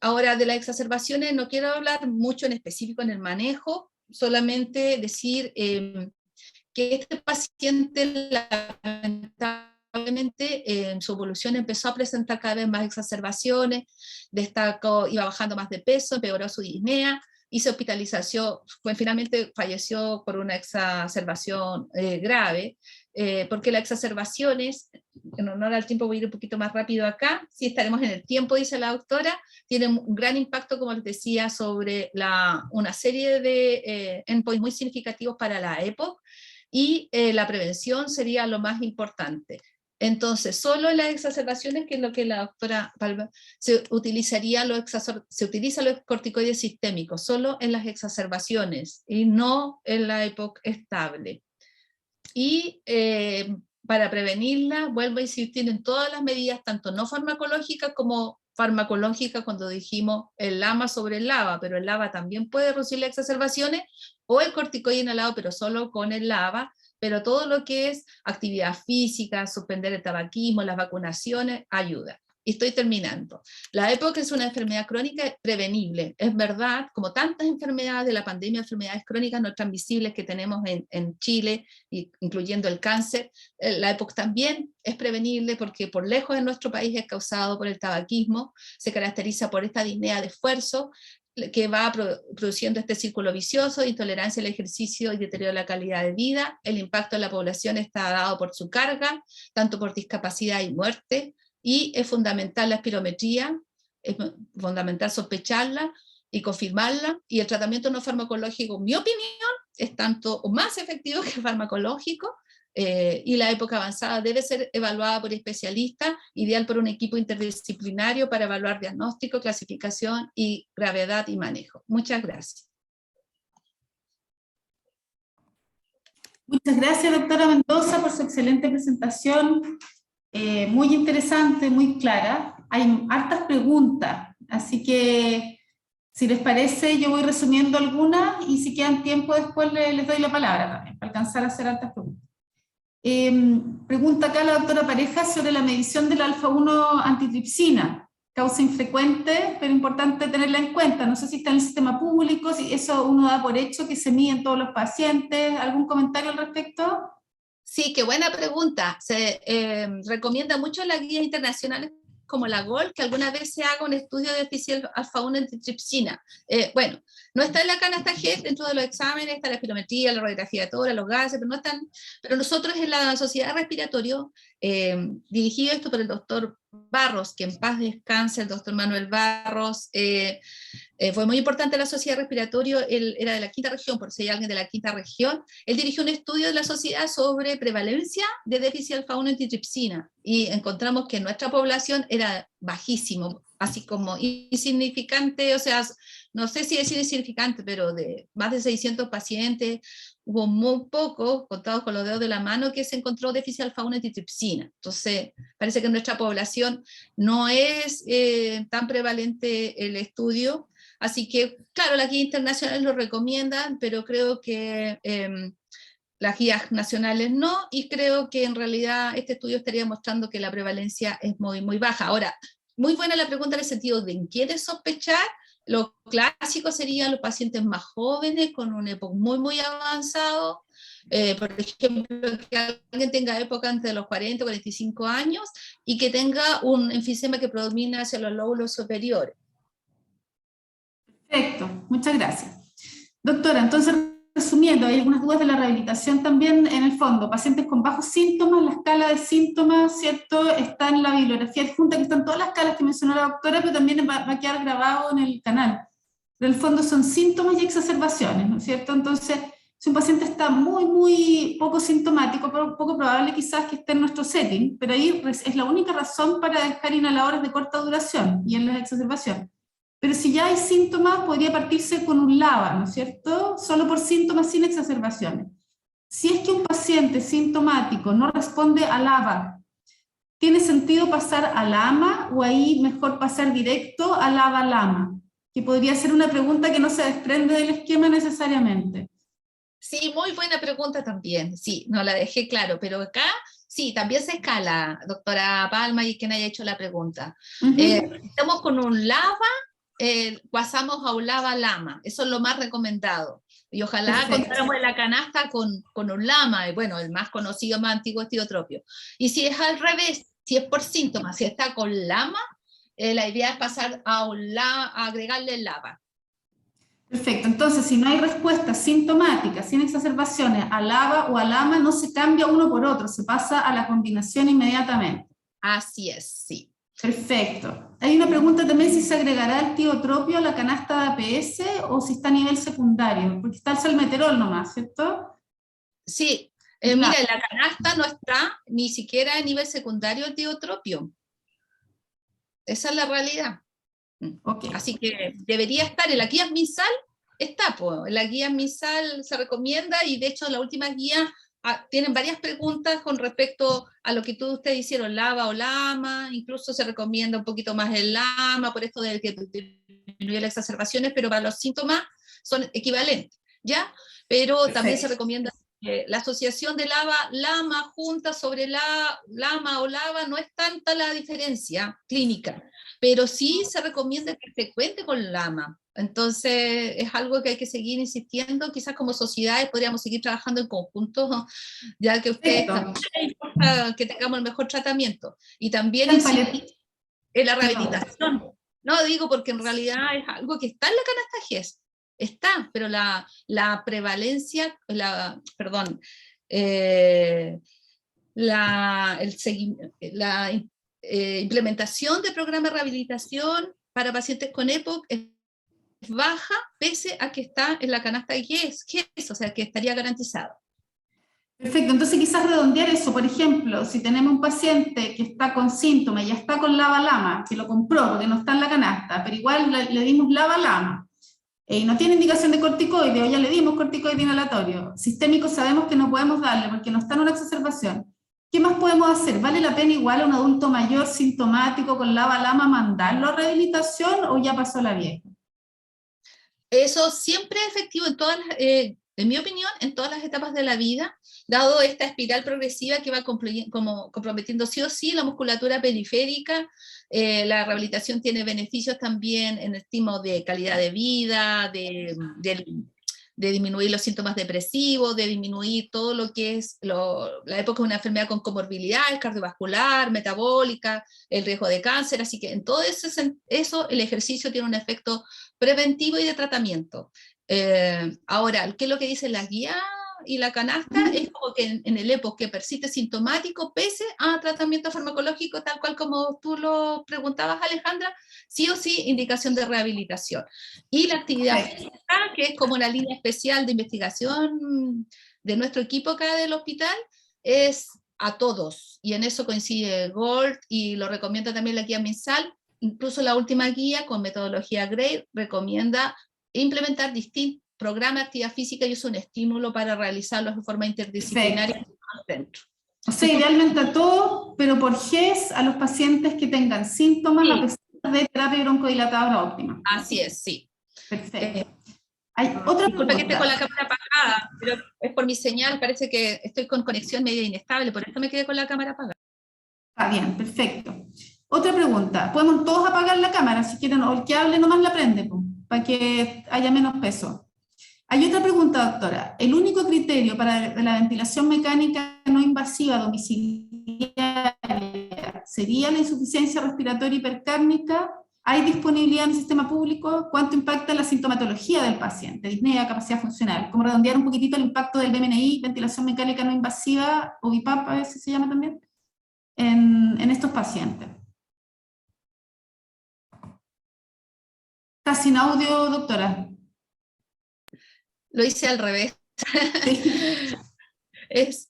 Ahora, de las exacerbaciones no quiero hablar mucho en específico en el manejo, solamente decir que este paciente lamentablemente en su evolución empezó a presentar cada vez más exacerbaciones, iba bajando más de peso, empeoró su disnea, hizo hospitalización, finalmente falleció por una exacerbación grave, porque las exacerbaciones, en honor al tiempo voy a ir un poquito más rápido acá, si estaremos en el tiempo, dice la doctora, tienen un gran impacto, como les decía, sobre una serie de endpoints muy significativos para la EPOC, y la prevención sería lo más importante. Entonces, solo en las exacerbaciones, que es lo que la doctora Palma, se utiliza los corticoides sistémicos, solo en las exacerbaciones y no en la EPOC estable. Y para prevenirla, vuelvo a insistir en todas las medidas, tanto no farmacológicas como farmacológicas, cuando dijimos el LAMA sobre el LAVA, pero el LAVA también puede reducir las exacerbaciones, o el corticoide inhalado, pero solo con el LAVA, pero todo lo que es actividad física, suspender el tabaquismo, las vacunaciones, ayuda. Y estoy terminando. La EPOC es una enfermedad crónica prevenible. Es verdad, como tantas enfermedades de la pandemia, enfermedades crónicas no transmisibles que tenemos en Chile, incluyendo el cáncer, la EPOC también es prevenible porque por lejos en nuestro país es causado por el tabaquismo, se caracteriza por esta disnea de esfuerzo, que va produciendo este círculo vicioso, intolerancia al ejercicio y deterioro de la calidad de vida. El impacto en la población está dado por su carga, tanto por discapacidad y muerte, y es fundamental la espirometría, es fundamental sospecharla y confirmarla, y el tratamiento no farmacológico, en mi opinión, es tanto o más efectivo que farmacológico, y la época avanzada debe ser evaluada por especialistas, ideal por un equipo interdisciplinario para evaluar diagnóstico, clasificación y gravedad y manejo. Muchas gracias. Muchas gracias, doctora Mendoza, por su excelente presentación, muy interesante, muy clara. Hay hartas preguntas, así que si les parece yo voy resumiendo algunas y si quedan tiempo después les doy la palabra también, para alcanzar a hacer hartas preguntas. Pregunta acá la doctora Pareja sobre la medición del alfa-1 antitripsina, causa infrecuente, pero importante tenerla en cuenta. No sé si está en el sistema público, si eso uno da por hecho que se mide en todos los pacientes. ¿Algún comentario al respecto? Sí, qué buena pregunta. Se recomienda mucho en las guías internacionales como la GOL, que alguna vez se haga un estudio de déficit alfa-1 antitripsina. Bueno, no está en la canasta GES dentro de los exámenes, está la espirometría, la radiografía de tórax, los gases, pero no están. Pero nosotros en la Sociedad Respiratorio, dirigido esto por el doctor Barros, que en paz descanse, el doctor Manuel Barros, fue muy importante la Sociedad Respiratorio, él era de la quinta región, por si hay alguien de la quinta región, él dirigió un estudio de la sociedad sobre prevalencia de déficit alfa-1 antitripsina, y encontramos que nuestra población era bajísimo, así como insignificante, o sea, no sé si decir insignificante, pero de más de 600 pacientes, hubo muy pocos, contados con los dedos de la mano, que se encontró déficit alfa-1 antitripsina. Entonces, parece que en nuestra población no es tan prevalente el estudio. Así que, claro, las guías internacionales lo recomiendan, pero creo que las guías nacionales no, y creo que en realidad este estudio estaría mostrando que la prevalencia es muy, muy baja. Ahora, muy buena la pregunta en el sentido de en quiénes sospechar. Lo clásico serían los pacientes más jóvenes, con un EPOC muy, muy avanzado, por ejemplo, que alguien tenga época antes de los 40 o 45 años, y que tenga un enfisema que predomina hacia los lóbulos superiores. Perfecto, muchas gracias. Doctora, entonces, resumiendo, hay algunas dudas de la rehabilitación también en el fondo. Pacientes con bajos síntomas, la escala de síntomas, ¿cierto? Está en la bibliografía adjunta, que están todas las escalas que mencionó la doctora, pero también va a quedar grabado en el canal. Pero en el fondo son síntomas y exacerbaciones, ¿no es cierto? Entonces, si un paciente está muy, muy poco sintomático, poco probable quizás que esté en nuestro setting, pero ahí es la única razón para dejar inhaladores de corta duración y en las exacerbaciones. Pero si ya hay síntomas, podría partirse con un LAVA, ¿no es cierto? Solo por síntomas sin exacerbaciones. Si es que un paciente sintomático no responde al LAVA, ¿tiene sentido pasar al AMA o ahí mejor pasar directo al LAVA-LAMA? Que podría ser una pregunta que no se desprende del esquema necesariamente. Sí, muy buena pregunta también, sí, no la dejé claro, pero acá Sí, también se escala, doctora Palma, y quien haya hecho la pregunta. Ujú. Estamos con un lava, pasamos a un lava lama, eso es lo más recomendado. Y ojalá Perfecto. contáramos en la canasta con un lama, y bueno, el más conocido, más antiguo es Tiotropio. Y si es al revés, si es por síntomas, si está con lama, la idea es pasar a agregarle el lava. Perfecto. Entonces, si no hay respuestas sintomáticas, sin exacerbaciones, a LAVA o a LAMA, no se cambia uno por otro, se pasa a la combinación inmediatamente. Así es, sí. Perfecto. Hay una pregunta también si se agregará el tiotropio a la canasta de APS o si está a nivel secundario, porque está el salmeterol nomás, ¿cierto? Sí, Claro. mira, en la canasta no está ni siquiera a nivel secundario el tiotropio. Esa es la realidad. Ok. Así que debería estar en la guía MinSal, está, pues, en la guía MinSal se recomienda y de hecho la última guía tienen varias preguntas con respecto a lo que ustedes hicieron, lava o lama, incluso se recomienda un poquito más el lama, por esto de que disminuye las exacerbaciones, pero para los síntomas son equivalentes, ¿ya? Pero también se Perfecto. recomienda la asociación de lama junta sobre lama o lava, no es tanta la diferencia clínica, pero sí se recomienda que se cuente con lama. Entonces es algo que hay que seguir insistiendo, quizás como sociedades podríamos seguir trabajando en conjunto, ya que ustedes Perfecto. también les importa que tengamos el mejor tratamiento. Y también En insistir palet- en la Perdón. rehabilitación. No digo porque en realidad es algo que está en la canasta GES, está, pero la prevalencia, perdón, eh, la implementación de programas de rehabilitación para pacientes con EPOC es baja, pese a que está en la canasta GES, o sea, que estaría garantizado. Perfecto, entonces quizás redondear eso, por ejemplo, si tenemos un paciente que está con síntomas, ya está con lava-lama, que lo compró porque no está en la canasta, pero igual le dimos lava-lama, y no tiene indicación de corticoide, o ya le dimos corticoide inhalatorio, sistémico sabemos que no podemos darle porque no está en una exacerbación. ¿Qué más podemos hacer? ¿Vale la pena igual a un adulto mayor sintomático con lava-lama mandarlo a rehabilitación o ya pasó la vieja? Eso siempre es efectivo en mi opinión, en todas las etapas de la vida, dado esta espiral progresiva que va comprometiendo sí o sí la musculatura periférica. La rehabilitación tiene beneficios también en el estimo de calidad de vida, de disminuir los síntomas depresivos, de disminuir todo lo que es la época de una enfermedad con comorbilidades cardiovascular, metabólica, el riesgo de cáncer. Así que en todo eso el ejercicio tiene un efecto preventivo y de tratamiento. Ahora, ¿qué es lo que dice la guía y la canasta? Es como que en el EPOC que persiste sintomático pese a tratamiento farmacológico, tal cual como tú lo preguntabas, Alejandra, sí o sí indicación de rehabilitación. Y la actividad Perfecto. física, que es como una línea especial de investigación de nuestro equipo acá del hospital, es a todos. Y en eso coincide Gold y lo recomienda también la guía MinSal. Incluso la última guía con metodología GRADE recomienda implementar distintos programas de actividad física y es un estímulo para realizarlos de forma interdisciplinaria Perfecto. dentro. O sea, idealmente a todos, pero por GES a los pacientes que tengan síntomas a Sí, pesar de terapia broncodilatadora óptima. así es, sí. Perfecto. Eh, Hay otra Disculpa que esté con la pregunta. cámara apagada, pero es por mi señal, parece que estoy con conexión media inestable, por eso me quedé con la cámara apagada. Está bien, perfecto. Otra pregunta. Podemos todos apagar la cámara si quieren, o el que hable nomás la prende, pues, para que haya menos peso. Hay otra pregunta, doctora. ¿El único criterio para la ventilación mecánica no invasiva domiciliaria sería la insuficiencia respiratoria hipercárnica? ¿Hay disponibilidad en el sistema público? ¿Cuánto impacta la sintomatología del paciente? Disnea, capacidad funcional. Como redondear un poquitito el impacto del BMNI, ventilación mecánica no invasiva, o VIPAP a veces se llama también, en estos pacientes. Está sin audio, doctora. Lo hice al revés. Sí. Es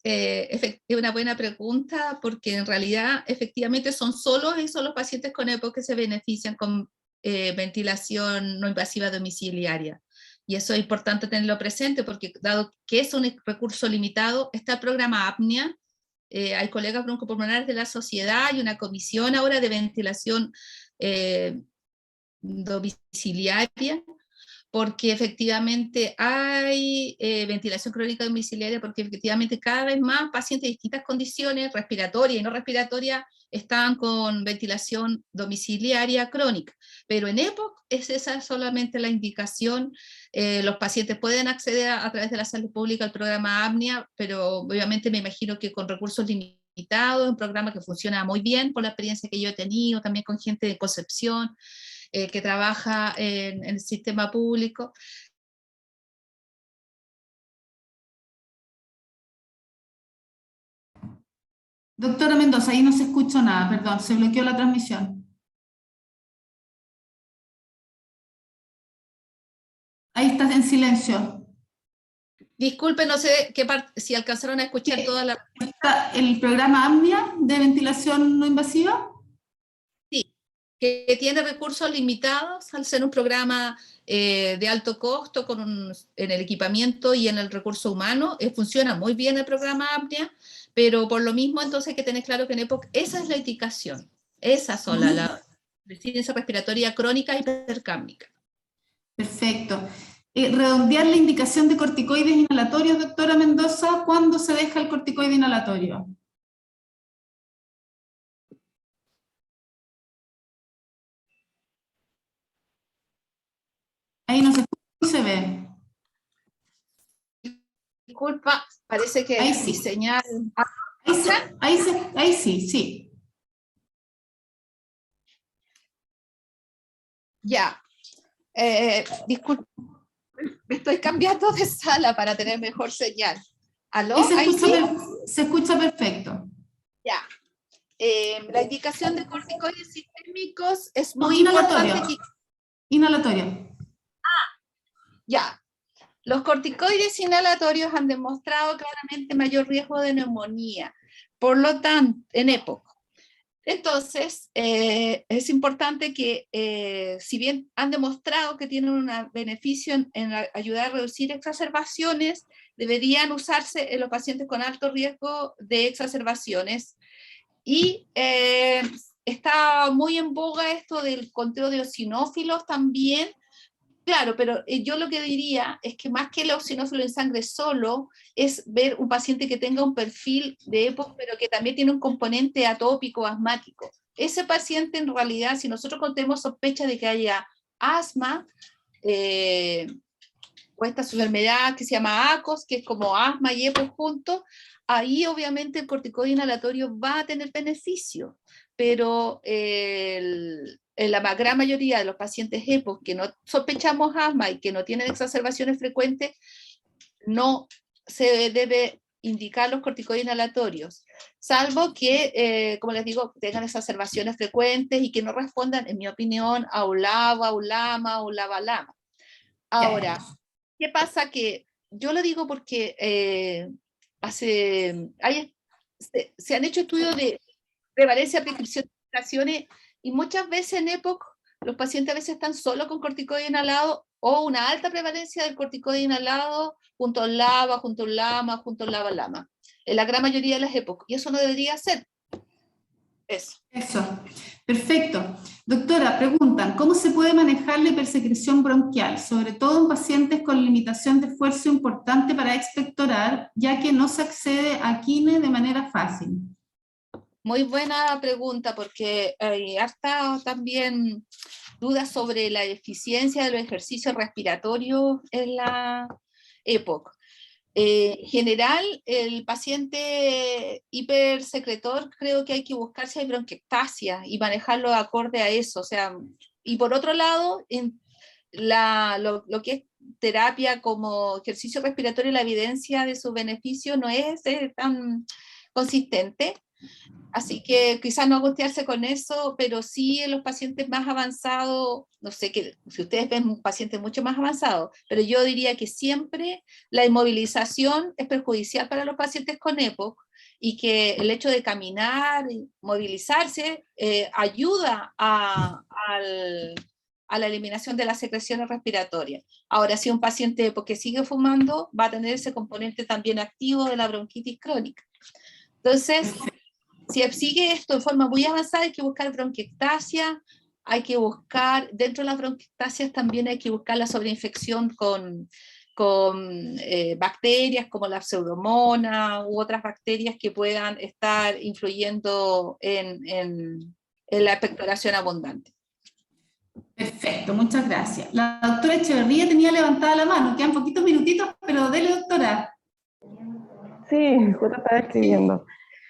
una buena pregunta porque en realidad efectivamente son solo esos los pacientes con EPOC que se benefician con ventilación no invasiva domiciliaria. Y eso es importante tenerlo presente porque dado que es un recurso limitado, está el programa APNEA, hay colegas broncopulmonares de la sociedad y una comisión ahora de ventilación domiciliaria, porque efectivamente hay ventilación crónica domiciliaria, porque efectivamente cada vez más pacientes de distintas condiciones, respiratorias y no respiratorias, están con ventilación domiciliaria crónica. Pero en EPOC es esa solamente la indicación. Los pacientes pueden acceder a través de la salud pública al programa APNIA, pero obviamente me imagino que con recursos limitados, un programa que funciona muy bien por la experiencia que yo he tenido, también con gente de Concepción, que trabaja en el sistema público. Doctora Mendoza, ahí no se escucha nada, perdón, se bloqueó la transmisión. Ahí estás en silencio. Disculpe, no sé qué si alcanzaron a escuchar toda la... ¿Está el programa AMNIA de ventilación no invasiva? Sí, que tiene recursos limitados al ser un programa de alto costo en el equipamiento y en el recurso humano. Funciona muy bien el programa APNIA, pero por lo mismo entonces hay que tener claro que en EPOC esa es la indicación, esa sola, la deficiencia respiratoria crónica hipercámbica. Perfecto. Redondear la indicación de corticoides inhalatorios, doctora Mendoza, ¿cuándo se deja el corticoide inhalatorio? Ahí no se escucha y se ve. Disculpa, parece que Ahí mi sí. señal... Ahí sí, sí. Ya. Disculpa, me estoy cambiando de sala para tener mejor señal. ¿Aló? Ahí ¿Ahí sí? se escucha perfecto. Ya. La indicación de corticoides sistémicos es No, muy inhalatorio. importante. Inhalatorio. Ya. Los corticoides inhalatorios han demostrado claramente mayor riesgo de neumonía. Por lo tanto, en EPOC. Entonces, es importante que, si bien han demostrado que tienen un beneficio en ayudar a reducir exacerbaciones, deberían usarse en los pacientes con alto riesgo de exacerbaciones. Y está muy en boga esto del conteo de eosinófilos también. Claro, pero yo lo que diría es que más que el eosinófilo en sangre solo, es ver un paciente que tenga un perfil de EPOC, pero que también tiene un componente atópico, asmático. Ese paciente, en realidad, si nosotros tenemos sospecha de que haya asma, o esta enfermedad que se llama ACOS, que es como asma y EPOC juntos, ahí obviamente el corticoide inhalatorio va a tener beneficio, pero en la gran mayoría de los pacientes EPOC que no sospechamos asma y que no tienen exacerbaciones frecuentes, no se debe indicar los corticoides inhalatorios, salvo que, como les digo, tengan exacerbaciones frecuentes y que no respondan, en mi opinión, a ULAVA, ULAMA o LAVA-LAMA. Ahora, ¿qué pasa? Que yo lo digo porque se han hecho estudios de prevalencia, prescripción de medicaciones, y muchas veces en EPOC los pacientes a veces están solo con corticoide inhalado o una alta prevalencia del corticoide inhalado junto al LAVA, junto al LAMA, junto al LAVA-LAMA, en la gran mayoría de las EPOC, y eso no debería ser. Eso, perfecto. Doctora, preguntan, ¿cómo se puede manejar la hipersecreción bronquial, sobre todo en pacientes con limitación de esfuerzo importante para expectorar, ya que no se accede a quine de manera fácil? Muy buena pregunta, porque hay harta también dudas sobre la eficiencia de los ejercicios respiratorios en la EPOC. En general, el paciente hipersecretor, creo que hay que buscar si hay bronquiectasia y manejarlo acorde a eso. O sea, y por otro lado, lo que es terapia como ejercicio respiratorio, la evidencia de su beneficio no es tan consistente. Así que quizás no angustiarse con eso, pero sí en los pacientes más avanzados, no sé, si ustedes ven un paciente mucho más avanzado, pero yo diría que siempre la inmovilización es perjudicial para los pacientes con EPOC, y que el hecho de caminar y movilizarse ayuda a la eliminación de las secreciones respiratorias. Ahora, si un paciente EPOC que sigue fumando, va a tener ese componente también activo de la bronquitis crónica. Entonces, si sigue esto de forma muy avanzada, hay que buscar bronquiectasia, hay que buscar, dentro de las bronquiectasias también hay que buscar la sobreinfección con bacterias como la pseudomonas u otras bacterias que puedan estar influyendo en la expectoración abundante. Perfecto, muchas gracias. La doctora Echeverría tenía levantada la mano, quedan poquitos minutitos, pero dele, doctora. Sí, justo estaba escribiendo.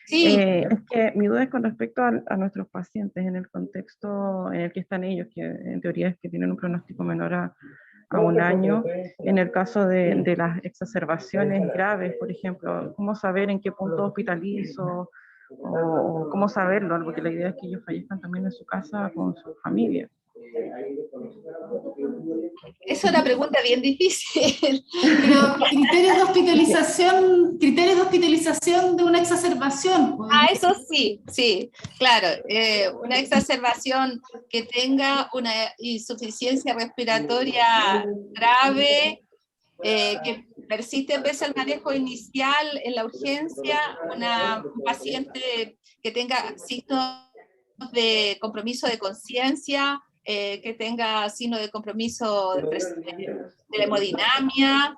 Sí. Es que mi duda es con respecto a nuestros pacientes en el contexto en el que están ellos, que en teoría es que tienen un pronóstico menor a un año. En el caso de las exacerbaciones graves, por ejemplo, ¿cómo saber en qué punto hospitalizo? O cómo saberlo, porque la idea es que ellos fallezcan también en su casa con su familia. Es una pregunta bien difícil. Pero criterios de hospitalización de una exacerbación. Pues. Ah, eso sí, sí, claro. Una exacerbación que tenga una insuficiencia respiratoria grave, que persiste pese al manejo inicial en la urgencia, un paciente que tenga signos de compromiso de conciencia, que tenga signos de compromiso de la hemodinamia,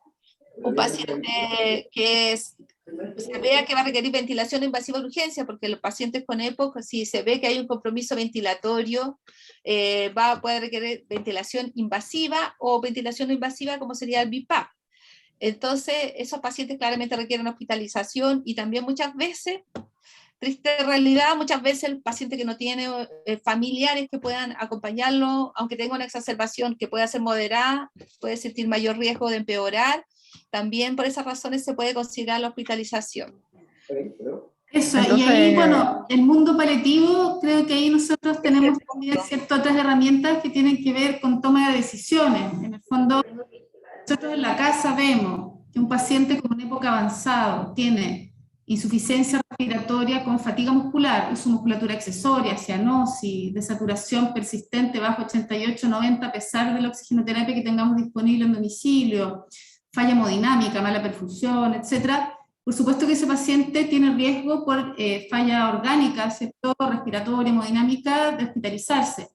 un paciente que se vea que va a requerir ventilación invasiva de urgencia, porque los pacientes con EPOC, si se ve que hay un compromiso ventilatorio, va a poder requerir ventilación invasiva o ventilación no invasiva, como sería el BiPAP. Entonces, esos pacientes claramente requieren hospitalización y también muchas veces, triste realidad, muchas veces el paciente que no tiene familiares que puedan acompañarlo, aunque tenga una exacerbación que pueda ser moderada, puede sentir mayor riesgo de empeorar, también por esas razones se puede considerar la hospitalización. Eso, Entonces, y ahí, bueno, el mundo paliativo, creo que ahí nosotros tenemos también ciertas otras herramientas que tienen que ver con toma de decisiones. En el fondo, nosotros en la casa vemos que un paciente con una época avanzada tiene insuficiencia respiratoria con fatiga muscular, uso musculatura accesoria, cianosis, desaturación persistente bajo 88-90 a pesar de la oxigenoterapia que tengamos disponible en domicilio, falla hemodinámica, mala perfusión, etcétera. Por supuesto que ese paciente tiene riesgo por falla orgánica, ¿cierto? Respiratoria, hemodinámica, de hospitalizarse.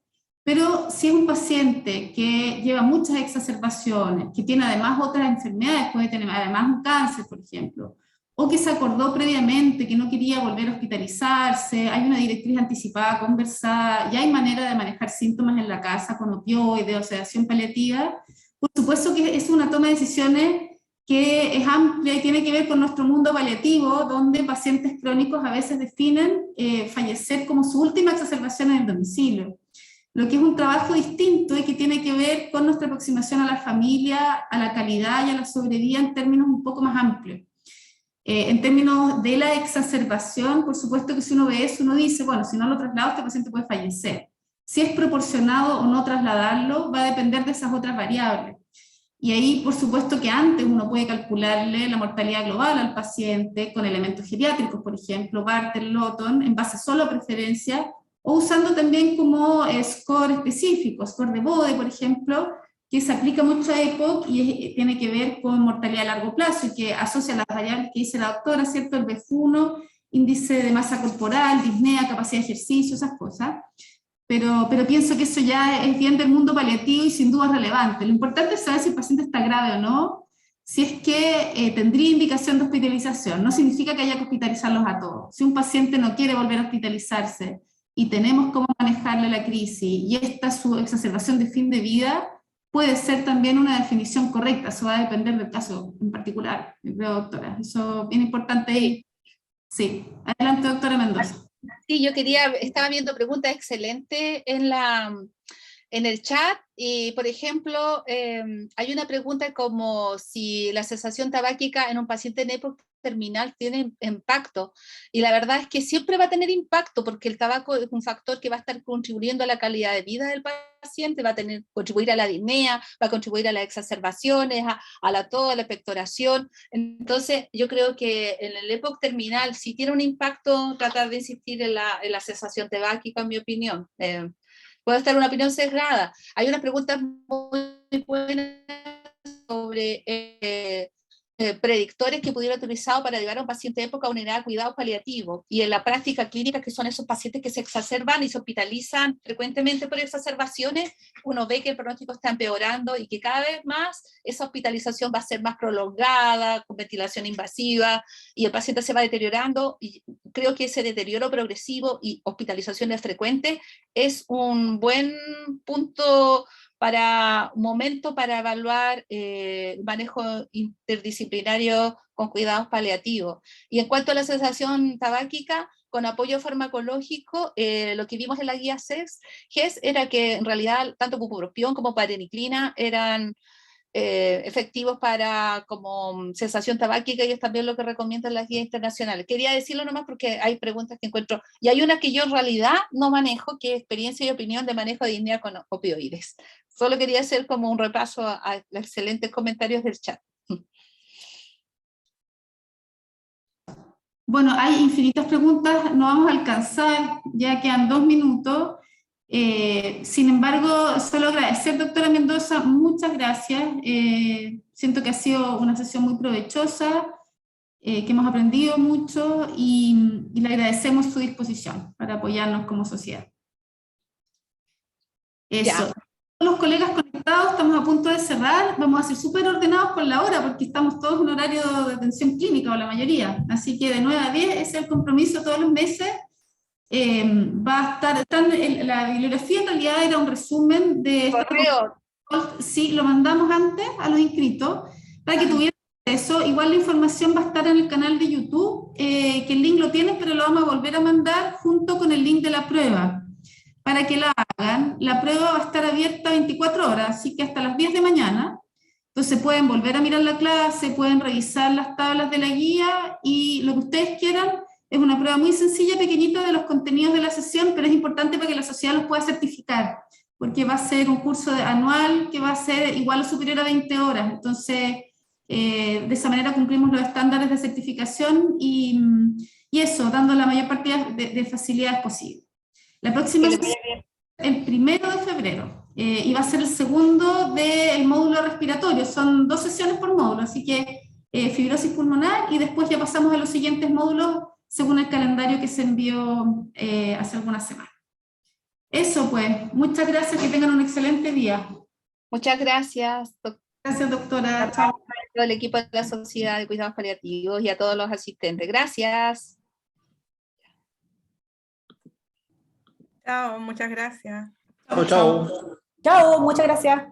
Pero si es un paciente que lleva muchas exacerbaciones, que tiene además otras enfermedades, puede tener además un cáncer, por ejemplo, o que se acordó previamente que no quería volver a hospitalizarse, hay una directriz anticipada, conversada, ya hay manera de manejar síntomas en la casa con opioides o sedación paliativa, por supuesto que es una toma de decisiones que es amplia y tiene que ver con nuestro mundo paliativo, donde pacientes crónicos a veces definen fallecer como su última exacerbación en el domicilio. Lo que es un trabajo distinto y que tiene que ver con nuestra aproximación a la familia, a la calidad y a la sobrevida en términos un poco más amplios. En términos de la exacerbación, por supuesto que si uno ve eso, uno dice, bueno, si no lo traslado, este paciente puede fallecer. Si es proporcionado o no trasladarlo, va a depender de esas otras variables. Y ahí, por supuesto que antes uno puede calcularle la mortalidad global al paciente con elementos geriátricos, por ejemplo, Barter, Lawton, en base solo a preferencia, o usando también como score específico, score de Bode, por ejemplo, que se aplica mucho a EPOC y tiene que ver con mortalidad a largo plazo y que asocia las variables que dice la doctora, ¿cierto? El BEF1, índice de masa corporal, disnea, capacidad de ejercicio, esas cosas. Pero pienso que eso ya es bien del mundo paliativo y sin duda es relevante. Lo importante es saber si el paciente está grave o no, si es que tendría indicación de hospitalización. No significa que haya que hospitalizarlos a todos. Si un paciente no quiere volver a hospitalizarse y tenemos cómo manejarle la crisis y esta su exacerbación de fin de vida, puede ser también una definición correcta. Eso va a depender del caso en particular, creo, doctora. Eso es bien importante ahí. Sí. Adelante, doctora Mendoza. Sí, estaba viendo preguntas excelentes en el chat y, por ejemplo, hay una pregunta como si la cesación tabáquica en un paciente en época terminal tiene impacto, y la verdad es que siempre va a tener impacto porque el tabaco es un factor que va a estar contribuyendo a la calidad de vida del paciente, va a contribuir a la disnea, va a contribuir a las exacerbaciones, a la tos, a la expectoración. Entonces yo creo que en el época terminal sí tiene un impacto tratar de insistir en la cesación tabáquica, en mi opinión. Puede estar una opinión sesgada. Hay unas preguntas muy buenas sobre predictores que pudiera utilizar para llevar a un paciente de época a una unidad de cuidados paliativos. Y en la práctica clínica, que son esos pacientes que se exacerban y se hospitalizan frecuentemente por exacerbaciones, uno ve que el pronóstico está empeorando y que cada vez más esa hospitalización va a ser más prolongada, con ventilación invasiva, y el paciente se va deteriorando. Y creo que ese deterioro progresivo y hospitalizaciones frecuentes es un buen punto momento para evaluar el manejo interdisciplinario con cuidados paliativos. Y en cuanto a la cesación tabáquica, con apoyo farmacológico, lo que vimos en la guía GES era que en realidad tanto bupropión como vareniclina eran efectivos para como cesación tabáquica, y es también lo que recomiendan las guías internacionales. Quería decirlo nomás porque hay preguntas que encuentro, y hay una que yo en realidad no manejo, que es experiencia y opinión de manejo de disnea con opioides. Solo quería hacer como un repaso a los excelentes comentarios del chat. Bueno, hay infinitas preguntas, no vamos a alcanzar, ya quedan 2 minutos. Sin embargo, solo agradecer, doctora Mendoza, muchas gracias. Siento que ha sido una sesión muy provechosa, que hemos aprendido mucho y le agradecemos su disposición para apoyarnos como sociedad. Eso. Los colegas conectados, estamos a punto de cerrar, vamos a ser súper ordenados con la hora porque estamos todos en horario de atención clínica, o la mayoría, así que de 9 a 10 ese es el compromiso todos los meses. Va a estar la bibliografía en realidad era un resumen de Correo. Sí, lo mandamos antes a los inscritos para que tuvieran eso. Igual la información va a estar en el canal de YouTube, que el link lo tienen, pero lo vamos a volver a mandar junto con el link de la prueba para que la hagan. La prueba va a estar abierta 24 horas, así que hasta las 10 de mañana. Entonces pueden volver a mirar la clase, pueden revisar las tablas de la guía y lo que ustedes quieran. Es una prueba muy sencilla, pequeñita, de los contenidos de la sesión, pero es importante para que la sociedad los pueda certificar, porque va a ser un curso anual que va a ser igual o superior a 20 horas. Entonces, de esa manera cumplimos los estándares de certificación y eso, dando la mayor cantidad de facilidades posible. La próxima sesión, el 1 de febrero, y va a ser el segundo del módulo respiratorio. Son 2 sesiones por módulo, así que fibrosis pulmonar, y después ya pasamos a los siguientes módulos según el calendario que se envió hace algunas semanas. Eso pues, muchas gracias, que tengan un excelente día. Muchas gracias, Gracias, doctora. Chao. a todo el equipo de la Sociedad de Cuidados Paliativos y a todos los asistentes. Gracias. Chao, muchas gracias. Chao, chao. Chao, muchas gracias.